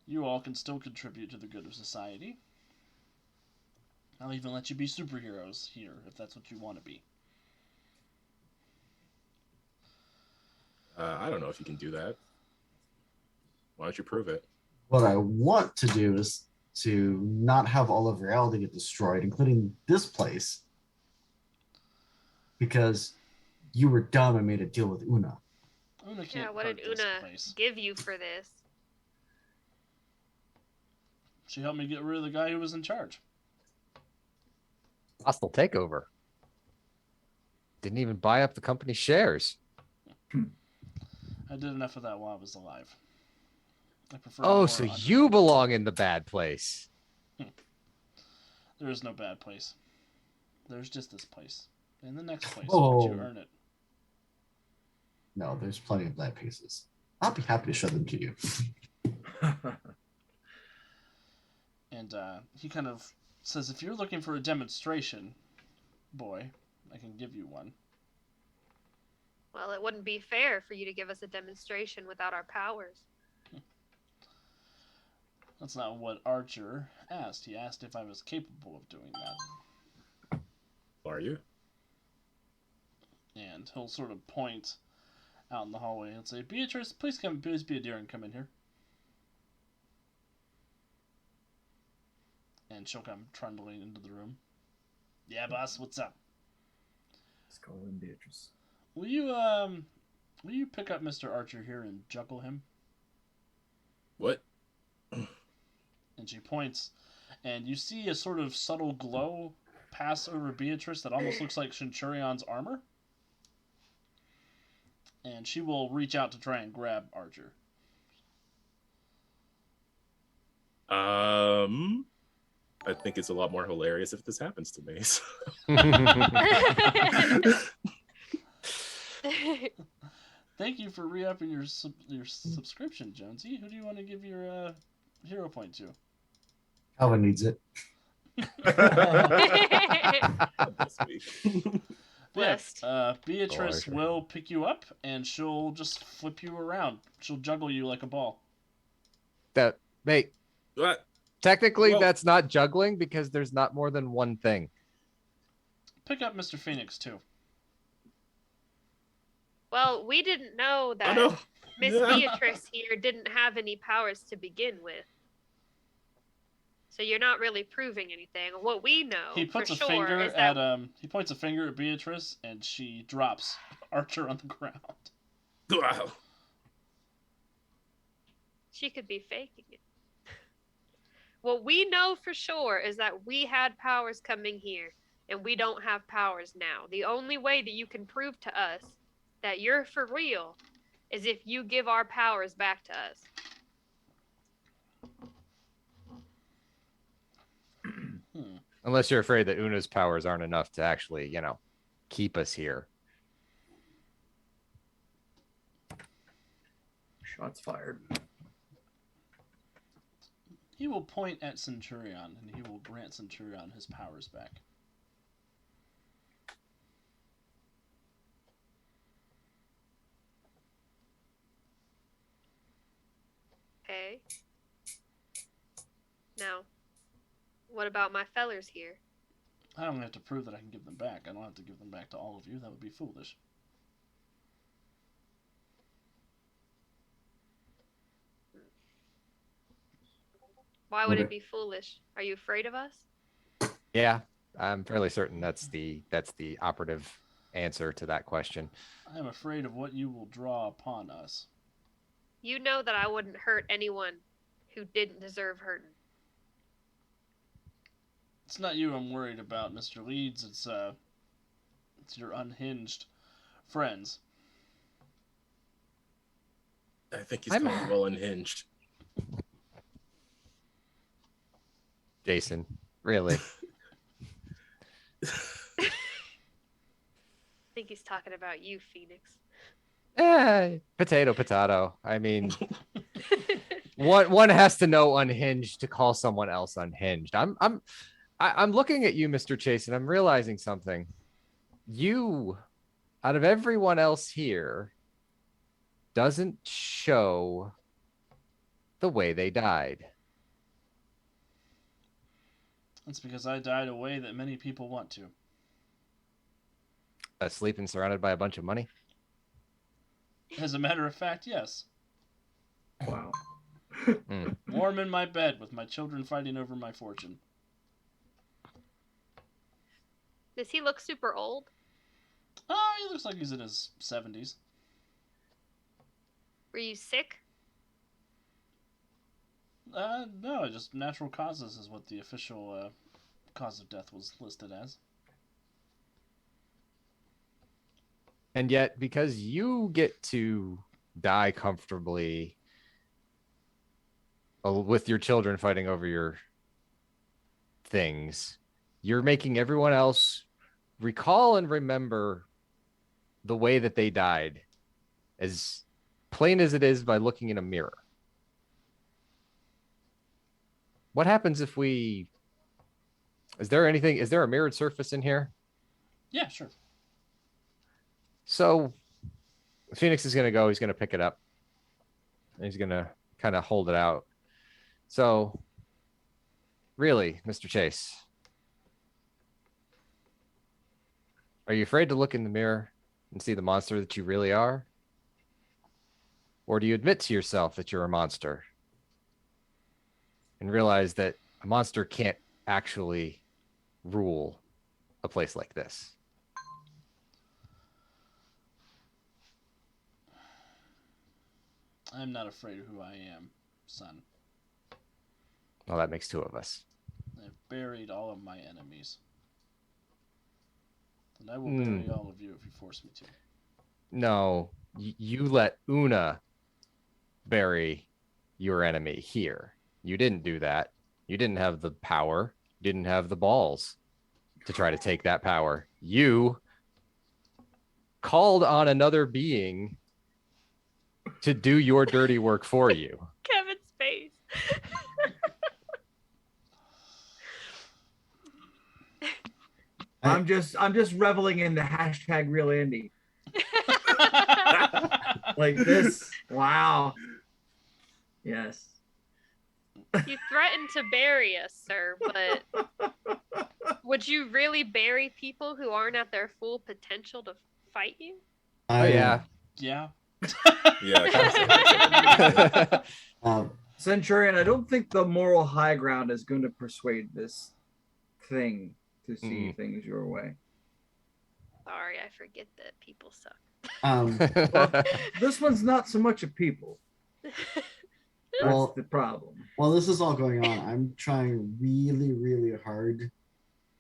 You all can still contribute to the good of society. I'll even let you be superheroes here, if that's what you want to be. I don't know if you can do that. Why don't you prove it? What I want to do is to not have all of reality get destroyed, including this place, because you were dumb and made a deal with Una. Una can't Yeah, what hurt did this Una place. give you for this? She helped me get rid of the guy who was in charge. Hostile takeover. Didn't even buy up the company's shares. I did enough of that while I was alive. I prefer Oh, more so under- you belong in the bad place. There is no bad place. There's just this place. And the next place, Oh. once you earn it. No, there's plenty of bad pieces. I'll be happy to show them to you. And he kind of says, if you're looking for a demonstration, boy, I can give you one. Well, it wouldn't be fair for you to give us a demonstration without our powers. That's not what Archer asked. He asked if I was capable of doing that. Are you? And he'll sort of point out in the hallway and say, Beatrice, please be a dear and come in here. And she'll come trundling into the room. Yeah, boss, what's up? Let's call him Beatrice. Will you pick up Mr. Archer here and juggle him? What? And she points, and you see a sort of subtle glow pass over Beatrice that almost looks like Centurion's armor. And she will reach out to try and grab Archer. I think it's a lot more hilarious if this happens to me. So. Thank you for re-upping your subscription, Jonesy. Who do you want to give your hero point to? Calvin needs it. This week. Blessed. Beatrice sure. will pick you up and she'll just flip you around. She'll juggle you like a ball. That mate, What? technically Whoa. that's not juggling because there's not more than one thing. Pick up Mr. Phoenix too. Well, we didn't know that Oh, no. Miss Yeah. Beatrice here didn't have any powers to begin with. So you're not really proving anything. What we know He puts for a sure finger is at that he points a finger at Beatrice and she drops Archer on the ground. Wow. she could be faking it. What we know for sure is that we had powers coming here, and we don't have powers now. The only way that you can prove to us that you're for real is if you give our powers back to us. Unless you're afraid that Una's powers aren't enough to actually, keep us here. Shots fired. He will point at Centurion and he will grant Centurion his powers back. Okay. Now, what about my fellers here? I don't have to prove that I can give them back. I don't have to give them back to all of you. That would be foolish. Why would Okay. it be foolish? Are you afraid of us? Yeah, I'm fairly certain that's the operative answer to that question. I am afraid of what you will draw upon us. You know that I wouldn't hurt anyone who didn't deserve hurting. It's not you I'm worried about, Mr. Leeds. It's your unhinged friends. I think he's I'm- calling well unhinged. Jason, really? I think he's talking about you, Phoenix. Potato. I mean, one has to know unhinged to call someone else unhinged. I'm looking at you, Mr. Chase, and I'm realizing something. You, out of everyone else here, doesn't show the way they died. It's because I died a way that many people want to. Asleep and surrounded by a bunch of money. As a matter of fact, yes. Wow. Warm in my bed with my children fighting over my fortune. Does he look super old? Oh, he looks like he's in his 70s. Were you sick? No, just natural causes is what the official cause of death was listed as. And yet, because you get to die comfortably with your children fighting over your things, you're making everyone else recall and remember the way that they died as plain as it is by looking in a mirror. What happens if is there a mirrored surface in here? Yeah, sure. So Phoenix is going to go. He's going to pick it up. And he's going to kind of hold it out. So really, Mr. Chase, are you afraid to look in the mirror and see the monster that you really are? Or do you admit to yourself that you're a monster and realize that a monster can't actually rule a place like this? I'm not afraid of who I am, son. Well, that makes two of us. I've buried all of my enemies. And I will bury all of you if you force me to. No, you let Una bury your enemy here. You didn't do that. You didn't have the power. didn't have the balls to try to take that power. You called on another being to do your dirty work for you. Kevin's face. I'm just reveling in the hashtag real Andy. Like this. Wow. Yes. You threatened to bury us, sir, but would you really bury people who aren't at their full potential to fight you? Oh yeah. Yeah. Yeah. Centurion, I don't think the moral high ground is going to persuade this thing to see things your way. Sorry, I forget that people suck. Well, this one's not so much a people. That's Well, the problem. while this is all going on, I'm trying really, really hard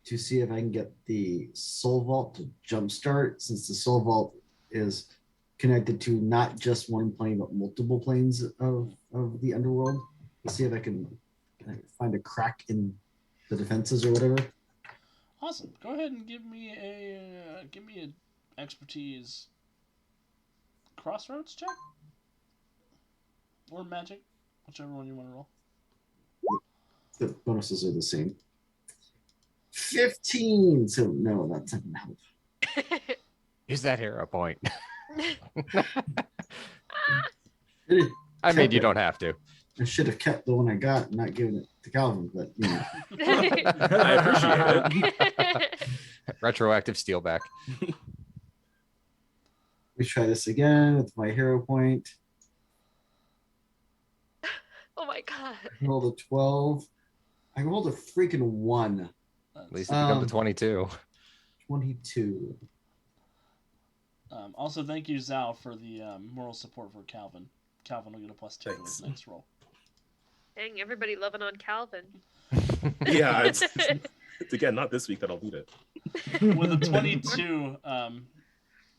to see if I can get the Soul Vault to jumpstart, since the Soul Vault is connected to not just one plane, but multiple planes of the underworld. To see if I can find a crack in the defenses or whatever. Awesome. Go ahead and give me an expertise crossroads check or magic, whichever one you want to roll. The bonuses are the same. 15. So no, that doesn't help. Use that hero point. I mean, you don't have to. I should have kept the one I got and not given it to Calvin, but you know. I appreciate it. Retroactive steal back. We try this again with my hero point. Oh my god. I rolled a 12. I rolled a freaking 1. At least it becomes a 22. 22. Also, thank you, Zhao, for the moral support for Calvin. Calvin will get a +2 to his next roll. Dang, everybody loving on Calvin. Yeah, it's again not this week that I'll beat it. With a 22,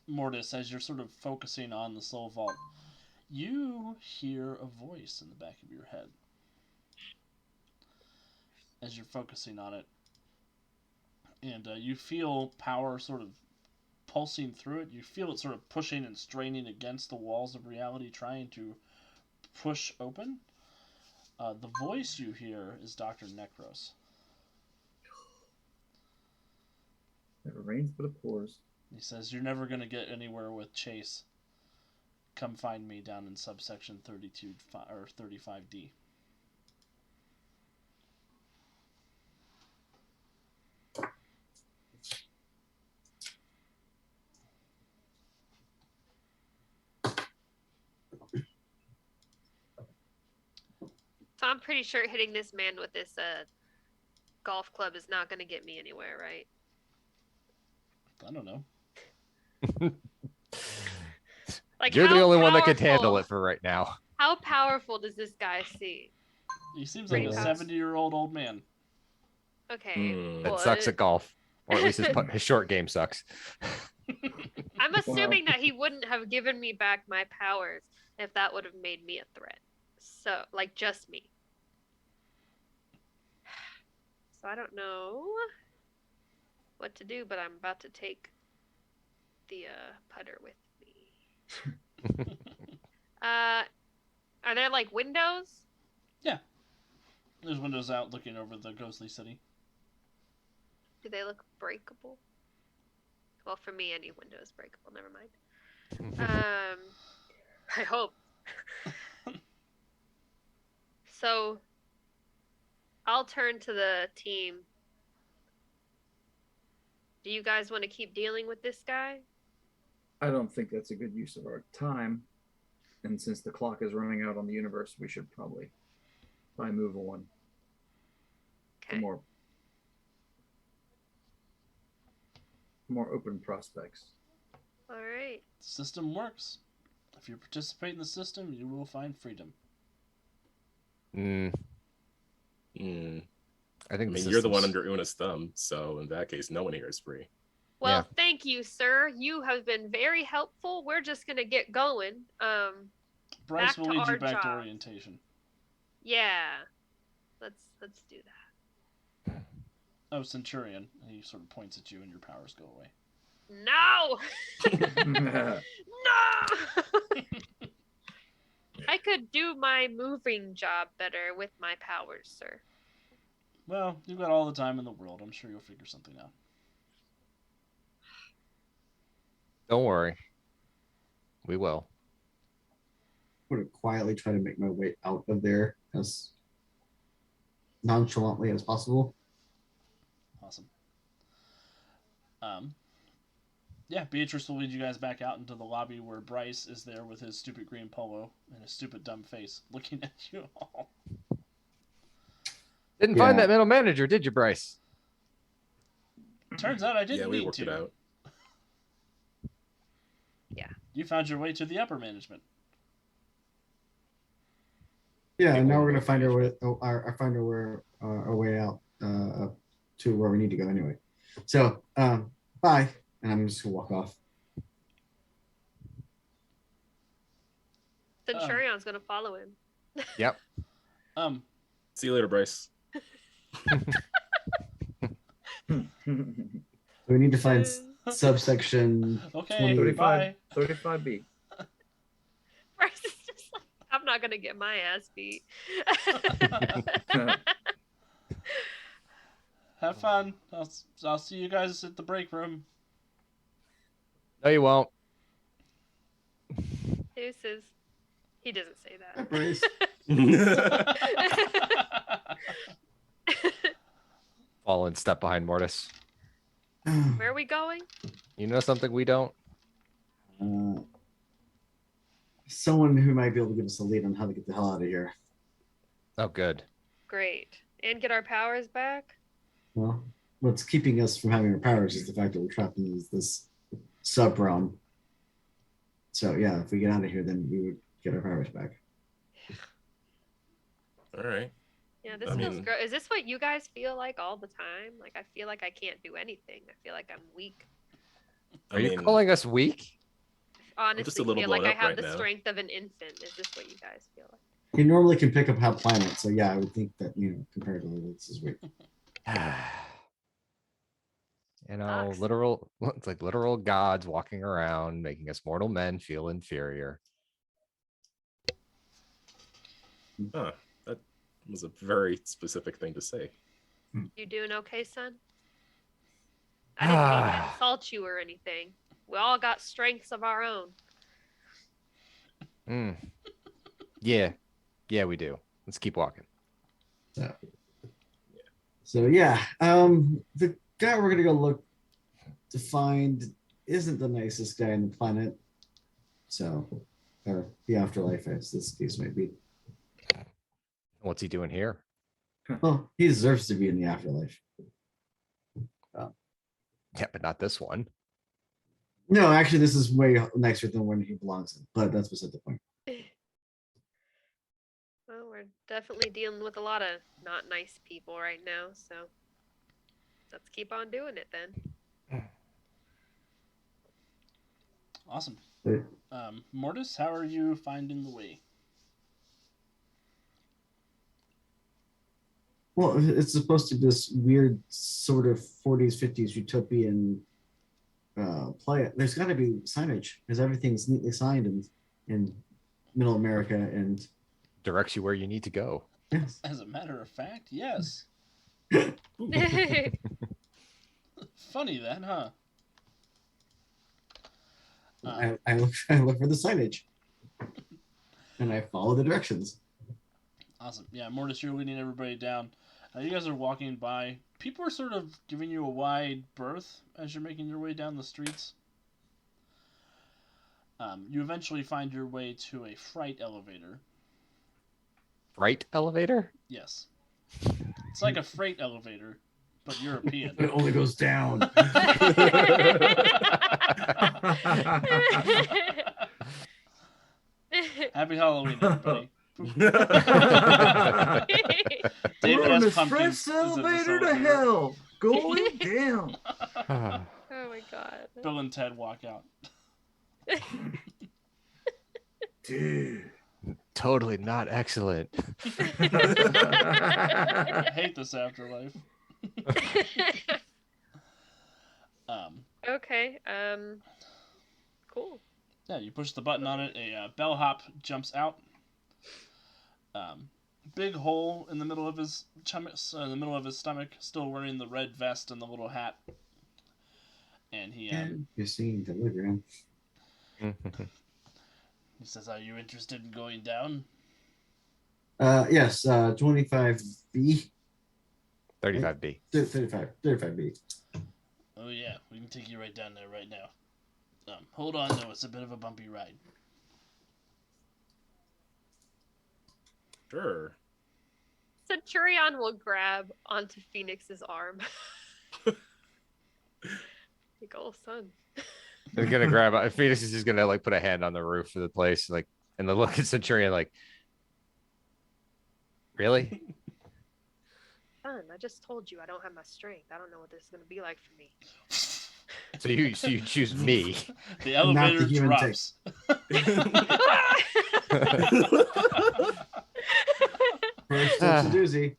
Mortis, as you're sort of focusing on the Soul Vault, you hear a voice in the back of your head. As you're focusing on it, and you feel power sort of pulsing through it. You feel it sort of pushing and straining against the walls of reality, trying to push open. The voice you hear is Dr. Necros. Never rains but it pours. He says, "You're never going to get anywhere with Chase. Come find me down in subsection 32 or 35D." So I'm pretty sure hitting this man with this golf club is not going to get me anywhere, right? I don't know. Like, You're the how only one that can powerful- handle it for right now. How powerful does this guy see? He seems like a Pretty 70-year-old old man. Okay. That sucks at golf. Or at least his short game sucks. I'm assuming that he wouldn't have given me back my powers if that would have made me a threat. So, like, just me. So I don't know what to do, but I'm about to take the putter with me. Are there, like, windows? Yeah. There's windows out looking over the ghostly city. Do they look breakable? Well, for me, any window is breakable. Never mind. I hope. So, I'll turn to the team. Do you guys want to keep dealing with this guy? I don't think that's a good use of our time. And since the clock is running out on the universe, we should probably move on. Okay. For more open prospects. All right. The system works. If you participate in the system, you will find freedom. I think You're the one under Una's thumb, so in that case, no one here is free. Well, thank you, sir. You have been very helpful. We're just gonna get going. Bryce back will to lead our you back to jobs. orientation. Yeah. Let's do that. Oh, Centurion. And he sort of points at you, and your powers go away. No! No! I could do my moving job better with my powers, sir. Well, you've got all the time in the world. I'm sure you'll figure something out. Don't worry. We will. I'm going to quietly try to make my way out of there as nonchalantly as possible. Awesome. Yeah, Beatrice will lead you guys back out into the lobby where Bryce is there with his stupid green polo and his stupid dumb face looking at you all. Didn't find Yeah. that middle manager, did you, Bryce? Turns out I didn't Yeah, we need worked to. it out. You found your way to the upper management. Yeah, Think now we're we're gonna both find our way. management. Find our way out up to where we need to go anyway. So, bye, and I'm just gonna walk off. Centurion's gonna follow him. Yep. See you later, Bryce. We need to find subsection. Okay, 20. bye. 35B. Bryce is just like, I'm not gonna get my ass beat. Have fun. I'll see you guys at the break room. No, you won't. Deuces. He doesn't say Hi, that. Bryce. Fall in step behind Mortis. Where are we going? You know something we don't? Someone who might be able to give us a lead on how to get the hell out of here. Oh, good. Great. And get our powers back? Well, what's keeping us from having our powers is the fact that we're trapped in this sub realm. So yeah, if we get out of here, then we would get our powers back. All right. Yeah, this I feels mean- great. Is this what you guys feel like all the time? Like, I feel like I can't do anything. I feel like I'm weak. Are you calling us weak? Honestly, just a little feel like blown I up have right the now. strength of an infant. Is this what you guys feel like? He normally can pick up how planets, so yeah, I would think that comparatively this is weak. You know, Sucks. literal, it's like literal gods walking around, making us mortal men feel inferior. Huh. That was a very specific thing to say. You doing okay, son? I didn't mean to insult you or anything. We all got strengths of our own. Mm. Yeah. Yeah, we do. Let's keep walking. So yeah, the guy we're gonna go look to find isn't the nicest guy on the planet. So, or the afterlife, as this case may be. What's he doing here? Well, he deserves to be in the afterlife. Yeah, but not this one. No, actually, this is way nicer than when he belongs in. But that's beside the point. Well, we're definitely dealing with a lot of not nice people right now, so let's keep on doing it then. Awesome. Hey. Mortis, how are you finding the way? Well, it's supposed to be this weird sort of 40s, 50s utopian play. There's got to be signage because everything's neatly signed in Middle America. And Directs you where you need to go. yes, As a matter of fact, yes. Funny that, huh? I look for the signage and I follow the directions. Awesome. Yeah, Mortis, you're leading everybody down. You guys are walking by. People are sort of giving you a wide berth as you're making your way down the streets. You eventually find your way to a freight elevator. Freight elevator? Yes. It's like a freight elevator, but European. It only goes down. Happy Halloween, everybody. We're David on S. the Pumpkins express is in this elevator to elevator. hell. Going down. Oh my god. Bill and Ted walk out. Dude. Totally not excellent. I hate this afterlife. Okay. Cool. Yeah, you push the button on it. A bellhop jumps out. Big hole in the middle of his stomach. Still wearing the red vest and the little hat. And he You're seeing telegram. he says, "Are you interested in going down?" Yes, 25B. 35B. 35B. Oh yeah, we can take you right down there right now. Hold on though, it's a bit of a bumpy ride. Sure. Centurion will grab onto Phoenix's arm. Like, oh, son. They're gonna grab. Phoenix is just gonna like put a hand on the roof of the place, like, and the look at Centurion, like, really? Son, I just told you I don't have my strength. I don't know what this is gonna be like for me. So you choose me. The elevator the human drops. First, it's a doozy.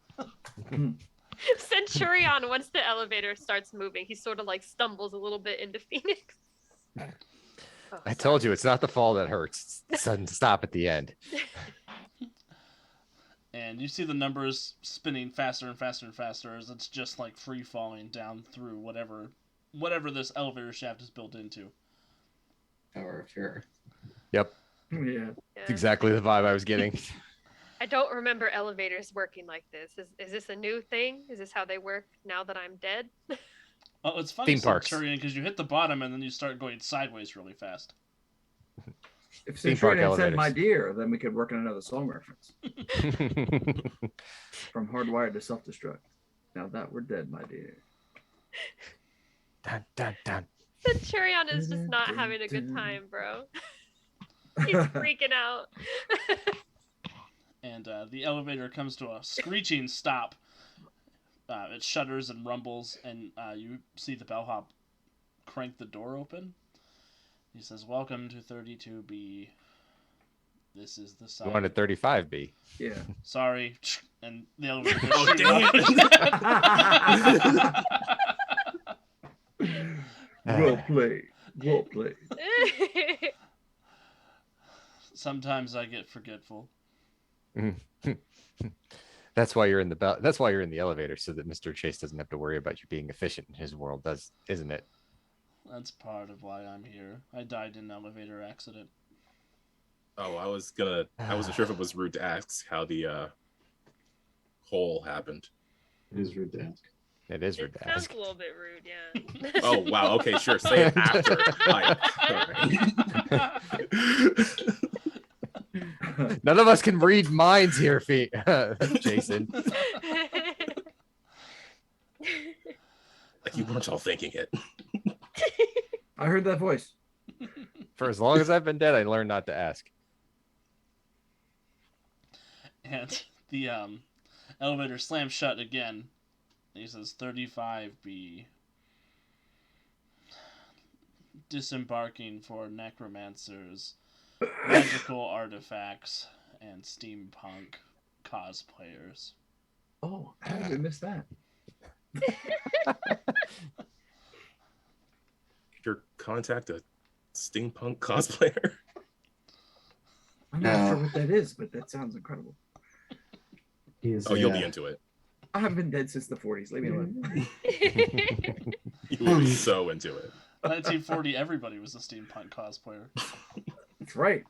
Centurion, once the elevator starts moving, he sort of like stumbles a little bit into Phoenix. Oh, I told you, it's not the fall that hurts. It's the sudden stop at the end. And you see the numbers spinning faster and faster and faster as it's just like free falling down through whatever this elevator shaft is built into. Tower of Terror. Yep, Yeah. that's exactly the vibe I was getting. I don't remember elevators working like this. Is this a new thing? Is this how they work now that I'm dead? Oh, it's funny, Theme parks. Centurion, because you hit the bottom and then you start going sideways really fast. If Theme park Centurion had said elevators. "my dear," then we could work on another song reference from Hardwired to Self-Destruct. Now that we're dead, my dear. Dun, dun, dun. Centurion is just not having a good time, bro. He's freaking out. And the elevator comes to a screeching stop. It shudders and rumbles, and you see the bellhop crank the door open. He says, "Welcome to 32B. This is the You side." wanted 35B. Yeah. Sorry. And the elevator goes Oh, straight dang off. Well played. Well played. Sometimes I get forgetful. That's why you're in the That's why you're in the elevator, so that Mr. Chase doesn't have to worry about you being efficient in his world, isn't it? That's part of why I'm here. I died in an elevator accident. Oh, I wasn't sure if it was rude to ask how the hole happened. It is rude to ask. It is rude It to sounds ask. a little bit rude, yeah. Oh wow, okay, sure. Say it after. None of us can read minds here, Jason. Like you weren't all thinking it. I heard that voice. For as long as I've been dead, I learned not to ask. And the elevator slams shut again. He says, 35B. Disembarking for necromancers, magical artifacts, and steampunk cosplayers. Oh, how did we miss that? Your contact a steampunk cosplayer. I'm not sure what that is, but that sounds incredible. He is, Oh, you'll be into it. I haven't been dead since the 40s. Leave me alone. You will be so into it. 1940, everybody was a steampunk cosplayer. That's right.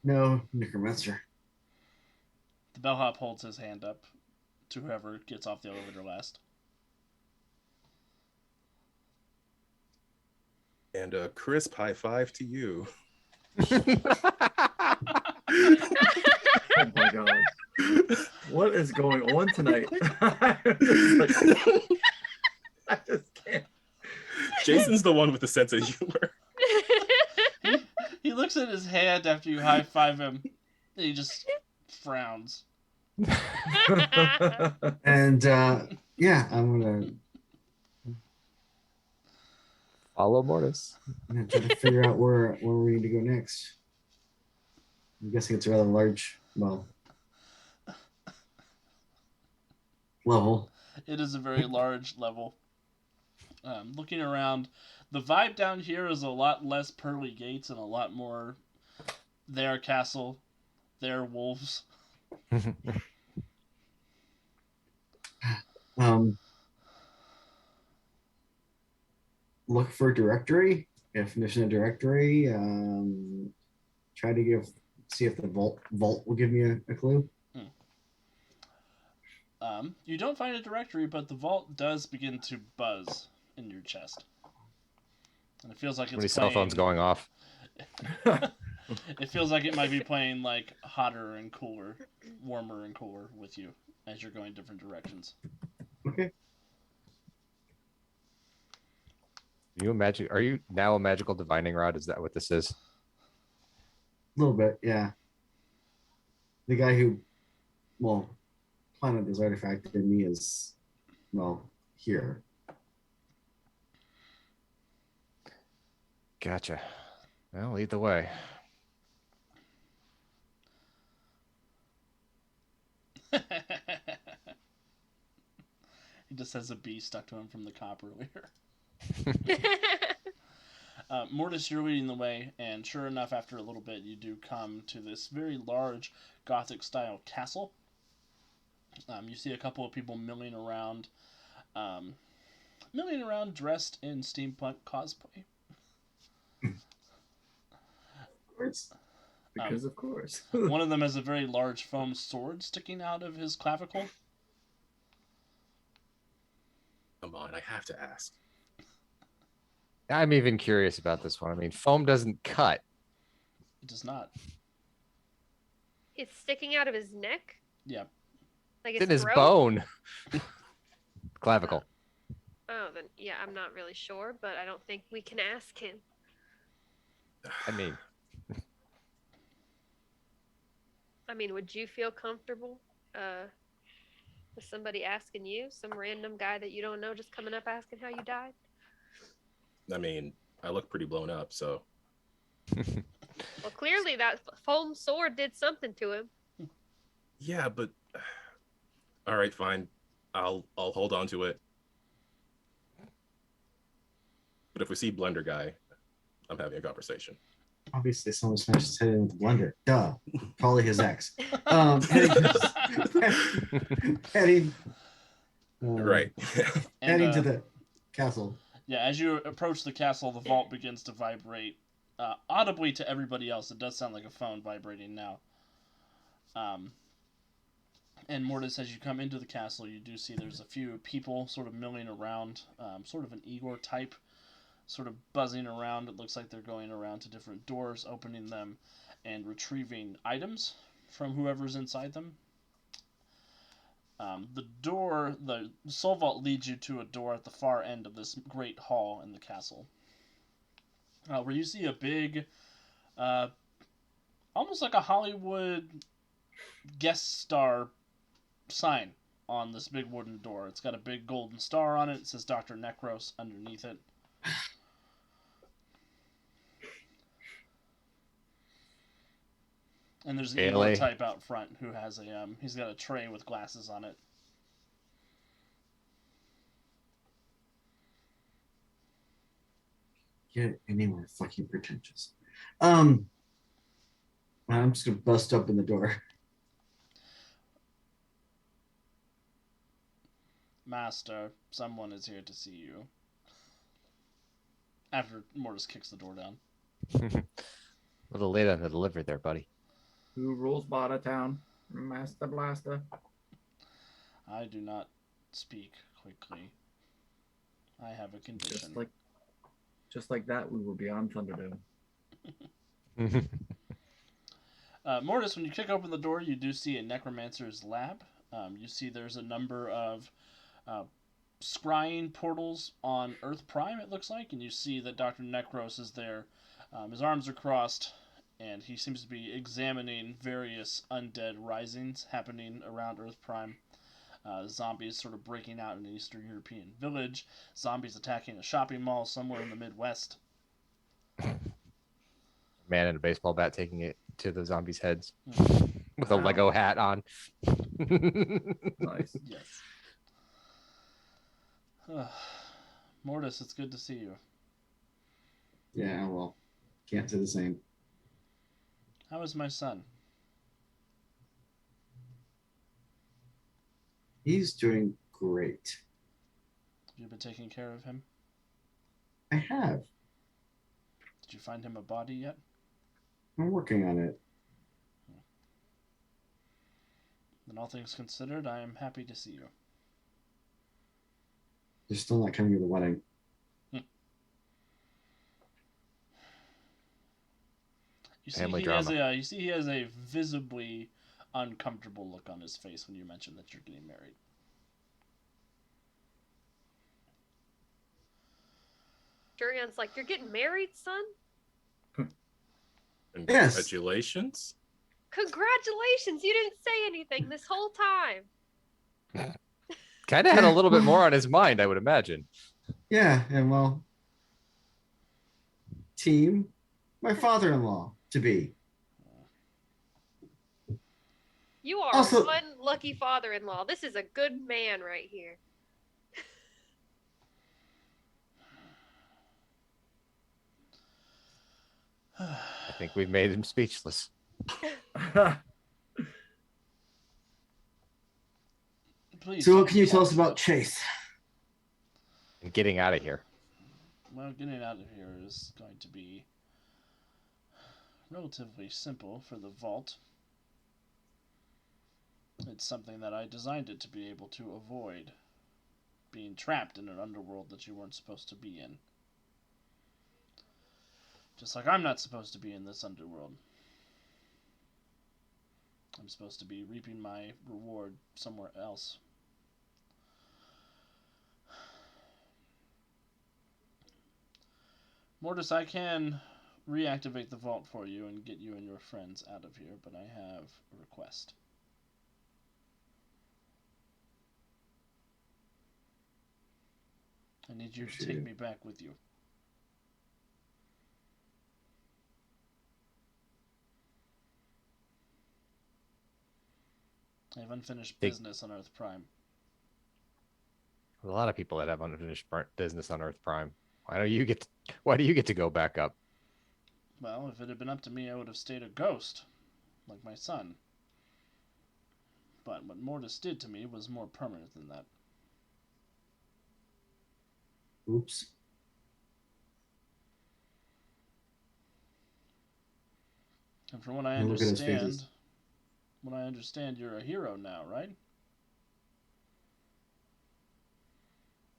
No, necromancer. The bellhop holds his hand up to whoever gets off the elevator last. And a crisp high five to you. Oh my god. What is going on tonight? I just can't. Jason's the one with the sense of humor. He looks at his hand after you high five him, and he just frowns. And yeah, I'm gonna Follow Mortis. try to figure out where we need to go next. I'm guessing it's a rather large. Well, level. It is a very large level. Looking around, the vibe down here is a lot less pearly gates and a lot more their castle, their wolves. Look for directory. If there's a directory, try to see if the vault will give me a clue. You don't find a directory, but the vault does begin to buzz in your chest. And it feels like How many it's cell phones going off? It feels like it might be playing like hotter and cooler, warmer and cooler with you as you're going different directions. Okay. Are you now a magical divining rod? Is that what this is? A little bit, yeah. The guy who, planted this artifact in me is, here. Gotcha. Well, lead the way. He just has a bee stuck to him from the cop earlier. Mortis, you're leading the way, and sure enough, after a little bit, you do come to this very large Gothic-style castle. You see a couple of people milling around dressed in steampunk cosplay. Because of course. One of them has a very large foam sword sticking out of his clavicle. Come on, I have to ask. I'm even curious about this one. I mean, foam doesn't cut. It does not. It's sticking out of his neck? Yeah. Like It's in his throat? bone. Clavicle. Oh, then yeah, I'm not really sure, but I don't think we can ask him. I mean, would you feel comfortable with somebody asking you, some random guy that you don't know, just coming up asking how you died? I mean, I look pretty blown up, so. Well, clearly that foam sword did something to him. Yeah, but all right, fine. I'll hold on to it. But if we see Blender Guy, I'm having a conversation. Obviously, someone smashed his head in with a blender. Duh. Probably his ex. Heading Right. heading to the castle. Yeah, as you approach the castle, the vault begins to vibrate audibly to everybody else. It does sound like a phone vibrating now. And Mortis, as you come into the castle, you do see there's a few people sort of milling around, sort of an Igor type, sort of buzzing around. It looks like they're going around to different doors, opening them, and retrieving items from whoever's inside them. The soul vault leads you to a door at the far end of this great hall in the castle, where you see a big, almost like a Hollywood guest star sign on this big wooden door. It's got a big golden star on it. It says Dr. Necros underneath it. And there's an Igor type out front who has he's got a tray with glasses on it. Get any more fucking pretentious. I'm just gonna bust open the door. Master, someone is here to see you. After Mortis kicks the door down. A little late on the delivery there, buddy. Who rules Bada Town? Master Blaster. I do not speak quickly. I have a condition. Just like that, we will be on Thunderdome. Mortis, when you kick open the door, you do see a necromancer's lab. You see there's a number of scrying portals on Earth Prime, it looks like, and you see that Dr. Necros is there. His arms are crossed, and he seems to be examining various undead risings happening around Earth Prime. Zombies sort of breaking out in an Eastern European village. Zombies attacking a shopping mall somewhere in the Midwest. Man in a baseball bat taking it to the zombies' heads Mm. with a Lego hat on. Nice. Yes. Mortis, it's good to see you. Yeah, well, can't say the same. How is my son? He's doing great. Have you been taking care of him? I have. Did you find him a body yet? I'm working on it. Then all things considered, I am happy to see you. You're still not coming to the wedding. You see, Family he has drama. he has a visibly uncomfortable look on his face when you mention that you're getting married. Durion's like, "You're getting married, son? Yes. Congratulations. Congratulations! You didn't say anything this whole time." Kind of had a Yeah, little bit more well- on his mind, I would imagine. Yeah, and well, team, my father-in-law to be. You are Also- one lucky father-in-law. This is a good man right here. I think we've made him speechless. Please. So, don't what can you tell us talk. about Chase? And getting out of here. Well, getting out of here is going to be relatively simple for the vault. It's something that I designed it to be able to avoid being trapped in an underworld that you weren't supposed to be in. Just like I'm not supposed to be in this underworld. I'm supposed to be reaping my reward somewhere else. Mortis, I can reactivate the vault for you and get you and your friends out of here, but I have a request. I need you to take me back with you. I have unfinished business on Earth Prime. There's a lot of people that have unfinished business on Earth Prime. Why do you get to go back up? Well, if it had been up to me, I would have stayed a ghost, like my son. But what Mortis did to me was more permanent than that. Oops. And from what I Look at his understand, faces. you're a hero now, right?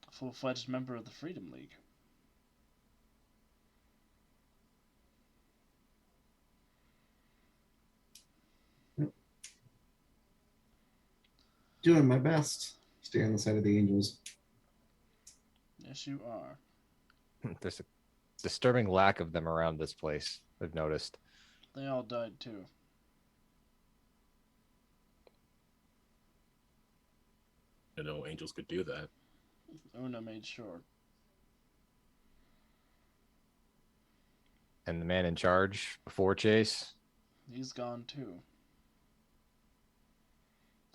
A full-fledged member of the Freedom League. Doing my best. Stay on the side of the angels. Yes, you are. There's a disturbing lack of them around this place, I've noticed. They all died too. You know, angels could do that. Una made sure. And the man in charge before Chase, He's gone too.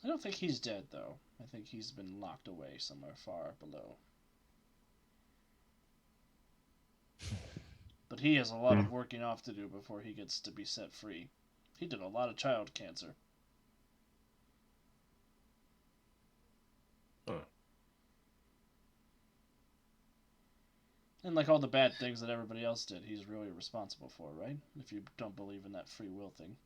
I don't think he's dead, though. I think he's been locked away somewhere far below. But he has a lot of working off to do before he gets to be set free. He did a lot of child cancer. Huh. And like all the bad things that everybody else did, he's really responsible for, right? If you don't believe in that free will thing.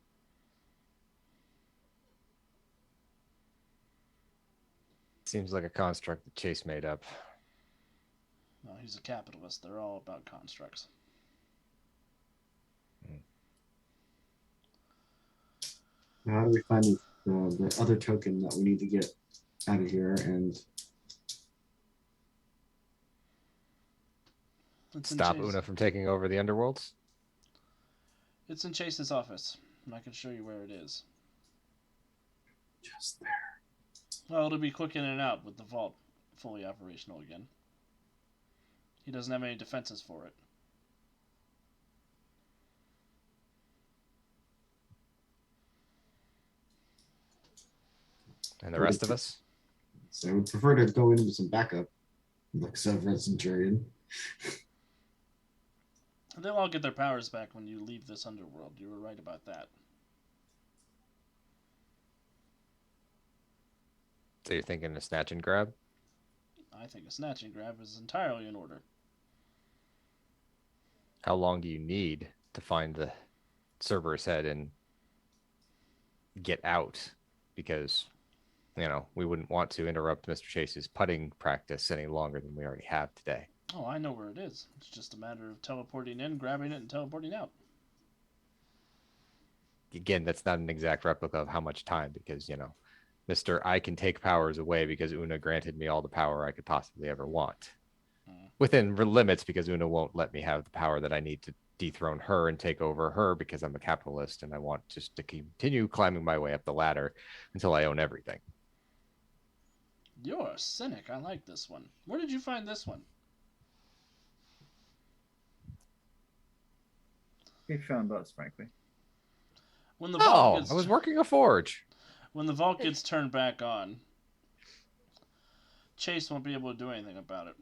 seems like a construct that Chase made up. No, he's a capitalist. They're all about constructs. How do we find the other token that we need to get out of here? And It's in Stop Chase. Una from taking over the underworlds? It's in Chase's office, and I can show you where it is. just there. Well, it'll be quick in and out with the vault fully operational again. He doesn't have any defenses for it. And the rest of us? So I would prefer to go in with some backup. Looks over at Centurion. They'll all get their powers back when you leave this underworld. You were right about that. So you're thinking a snatch and grab? I think a snatch and grab is entirely in order. How long do you need to find the Cerberus head and get out? Because, we wouldn't want to interrupt Mr. Chase's putting practice any longer than we already have today. Oh, I know where it is. It's just a matter of teleporting in, grabbing it, and teleporting out. Again, that's not an exact replica of how much time, because, Mr. I can take powers away because Una granted me all the power I could possibly ever want. Within limits, because Una won't let me have the power that I need to dethrone her and take over her, because I'm a capitalist and I want just to continue climbing my way up the ladder until I own everything. You're a cynic. I like this one. Where did you find this one? We found us, frankly. When the vault I was working a forge. When the vault gets turned back on, Chase won't be able to do anything about it.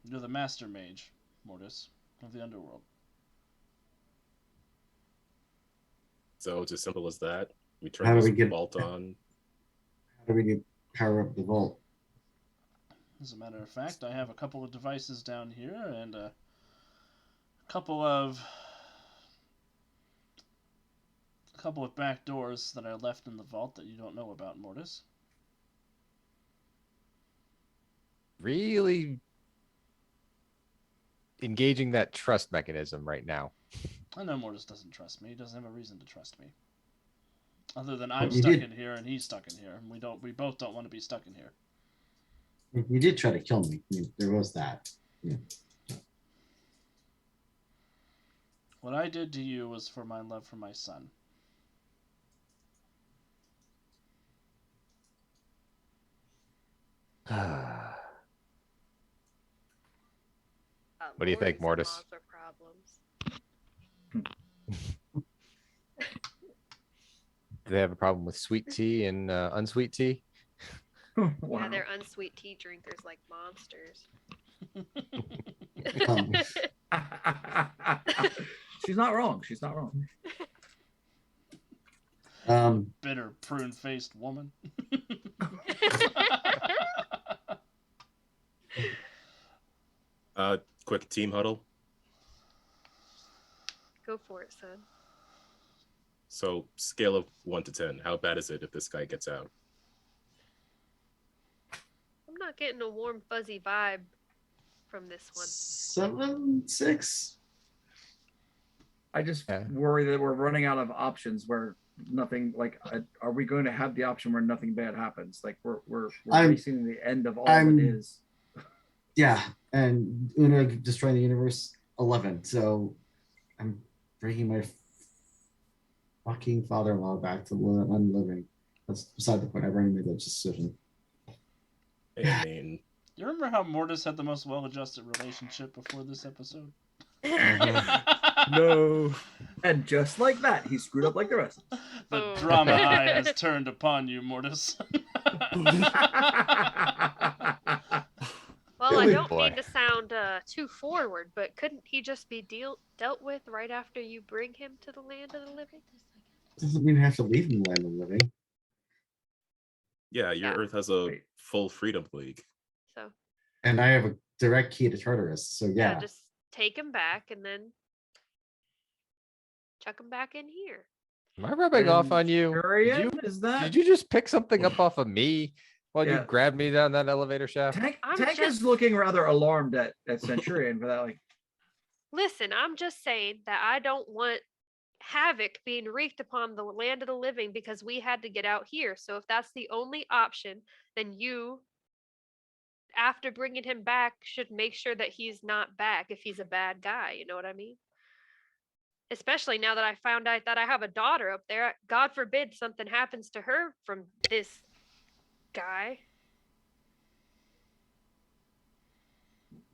You're the master mage, Mortis, of the underworld. So it's as simple as that. We How turn do we this get- vault on. How do we get power up the vault? As a matter of fact, I have a couple of devices down here and a couple of back doors that I left in the vault that you don't know about, Mortis. Really engaging that trust mechanism right now. I know Mortis doesn't trust me. He doesn't have a reason to trust me. Other than I'm You stuck did. in here and he's stuck in here. And we both don't want to be stuck in here. You did try to kill me. There was that. Yeah. What I did to you was for my love for my son. What do you think, Mortis? Laws or problems. Do they have a problem with sweet tea and unsweet tea? Wow. Yeah, they're unsweet tea drinkers like monsters. She's not wrong. She's not wrong. Bitter, prune-faced woman. Quick team huddle. Go for it, son. So scale of 1 to 10. How bad is it if this guy gets out? I'm not getting a warm, fuzzy vibe from this one. 7, 6. I just Yeah. worry that we're running out of options where nothing are we going to have the option where nothing bad happens? Like we're I'm- racing the end of all I'm- that is. Yeah, and Una destroying the universe 11. So I'm bringing my fucking father-in-law back to unliving. That's beside the point. I've already made that decision. I mean, You remember how Mortis had the most well-adjusted relationship before this episode? No. And just like that, he screwed up like the rest. The Oh. drama eye has turned upon you, Mortis. Well, I Billy don't boy. mean to sound too forward, but couldn't he just be dealt with right after you bring him to the land of the living? Doesn't mean I have to leave the land of the living. yeah, your Yeah. Earth has a Wait. full freedom league. So And I have a direct key to Tartarus. So yeah. just take him back and then chuck him back in here. Am I rubbing off on you? Centurion, is that Did you just pick something up off of me while you Yeah. grabbed me down that elevator shaft? Tank I'm is just- looking rather alarmed at Centurion for that. Like, Listen, I'm just saying that I don't want havoc being wreaked upon the land of the living because we had to get out here. So if that's the only option, then you, after bringing him back, should make sure that he's not back if he's a bad guy. You know what I mean? Especially now that I found out that I have a daughter up there. God forbid something happens to her from this guy.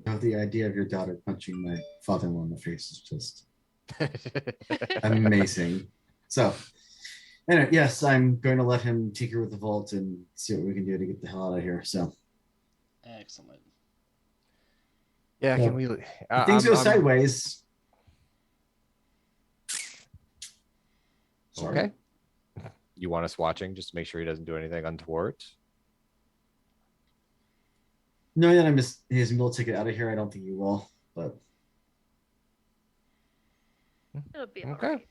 The idea of your daughter punching my father-in-law in the face is just amazing. So, anyway, yes, I'm going to let him tinker with the vault and see what we can do to get the hell out of here. So, Excellent. Yeah, So, can we? if things go sideways. Sorry. Okay. You want us watching just to make sure he doesn't do anything untoward? Knowing that I missed his meal ticket out of here, I don't think you will. But It'll be Okay. alright.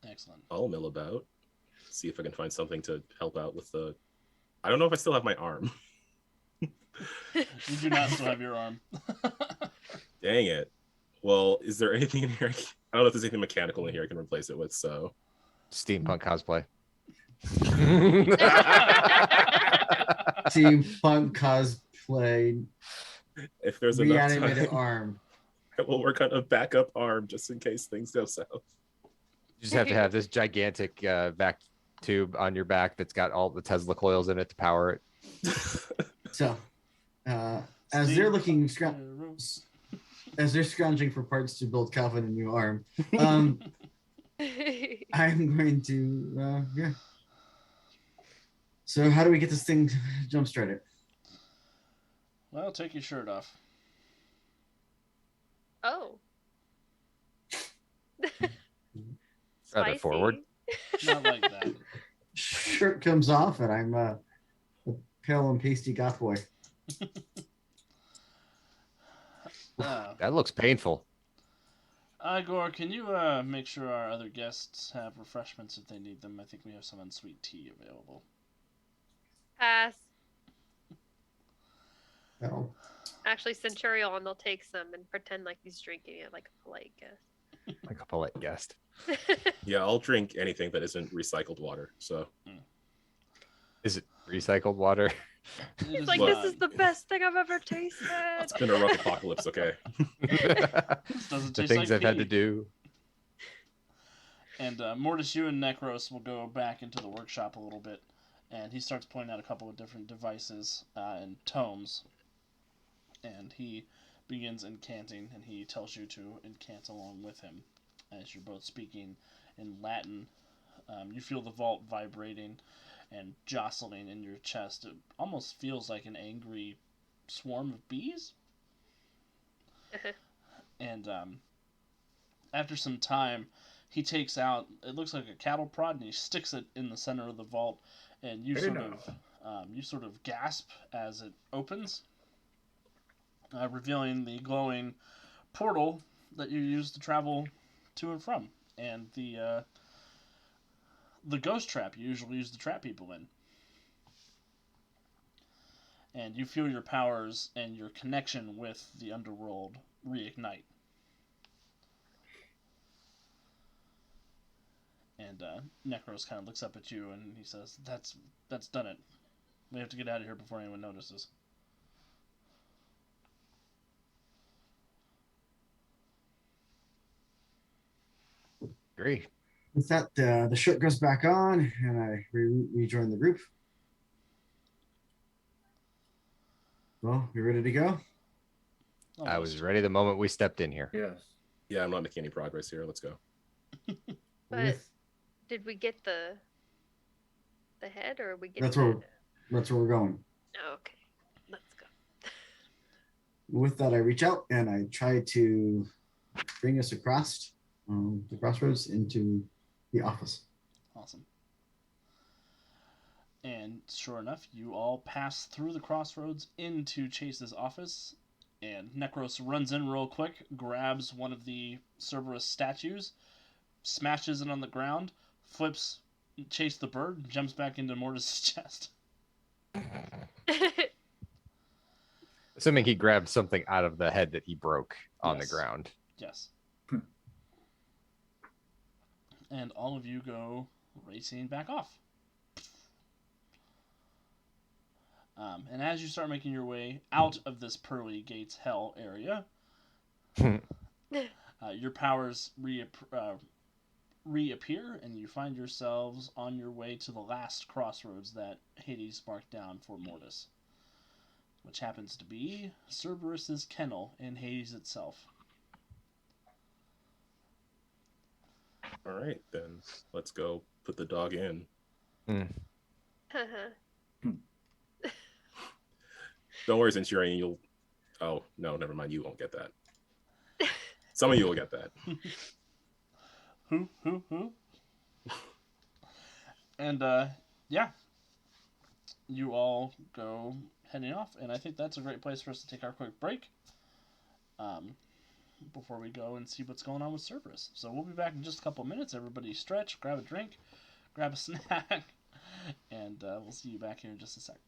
Excellent. I'll mill about. See if I can find something to help out with the. I don't know if I still have my arm. You do not still have your arm. Dang it. Well, is there anything in here? I don't know if there's anything mechanical in here I can replace it with. So Steampunk cosplay. steampunk cosplay if there's enough reanimated time, arm. I will work on a backup arm just in case things go south. You just have to have this gigantic vac tube on your back that's got all the Tesla coils in it to power it. So, as they're looking, as they're scrounging for parts to build Calvin a new arm, I'm going to, yeah. So, how do we get this thing jump started? Well, take your shirt off. Oh. Rather forward. Not like that. Shirt comes off, and I'm a pale and pasty goth boy. That looks painful. Igor, can you make sure our other guests have refreshments if they need them? I think we have some unsweet tea available. Pass. No. Actually, Centurion will take some and pretend like he's drinking it like a polite guest. Like a polite guest. Yeah, I'll drink anything that isn't recycled water. So Is it recycled water? He's like, this is the best thing I've ever tasted. It's been a rough apocalypse, okay? Doesn't The taste things like I've had pee. to do. And Mortis, you and Necros will go back into the workshop a little bit, and he starts pointing out a couple of different devices and tomes. And he begins incanting, and he tells you to incant along with him as you're both speaking in Latin. You feel the vault vibrating and jostling in your chest. It almost feels like an angry swarm of bees. And after some time, he takes out, it looks like a cattle prod, and he sticks it in the center of the vault, and you sort of gasp as it opens, revealing the glowing portal that you use to travel to and from, and the ghost trap you usually use to trap people in. And you feel your powers and your connection with the underworld reignite. And Necros kind of looks up at you and he says, That's done it. We have to get out of here before anyone notices." Great. With that, the shirt goes back on, and I rejoin the group. Well, you ready to go? I was ready the moment we stepped in here. Yes. Yeah, I'm not making any progress here. Let's go. But With- did we get the head, or are we getting That's where that? that's where we're going. Oh, okay, let's go. With that, I reach out and I try to bring us across the crossroads into the office. Awesome. And sure enough, you all pass through the crossroads into Chase's office, and Necros runs in real quick, grabs one of the Cerberus statues, smashes it on the ground, flips Chase the bird, and jumps back into Mortis' chest. Assuming he grabbed something out of the head that he broke on the Yes. ground. Yes. And all of you go racing back off. And as you start making your way out of this Pearly Gates Hell area, your powers reappear, and you find yourselves on your way to the last crossroads that Hades marked down for Mortis, which happens to be Cerberus's kennel in Hades itself. All right, then let's go put the dog in. Don't worry, Centurion, you'll Oh no, never mind. You won't get that. Some of you will get that. Who? And yeah, you all go heading off, and I think that's a great place for us to take our quick break. Before we go and see what's going on with Cerberus. So we'll be back in just a couple of minutes. Everybody stretch, grab a drink, grab a snack, and we'll see you back here in just a second.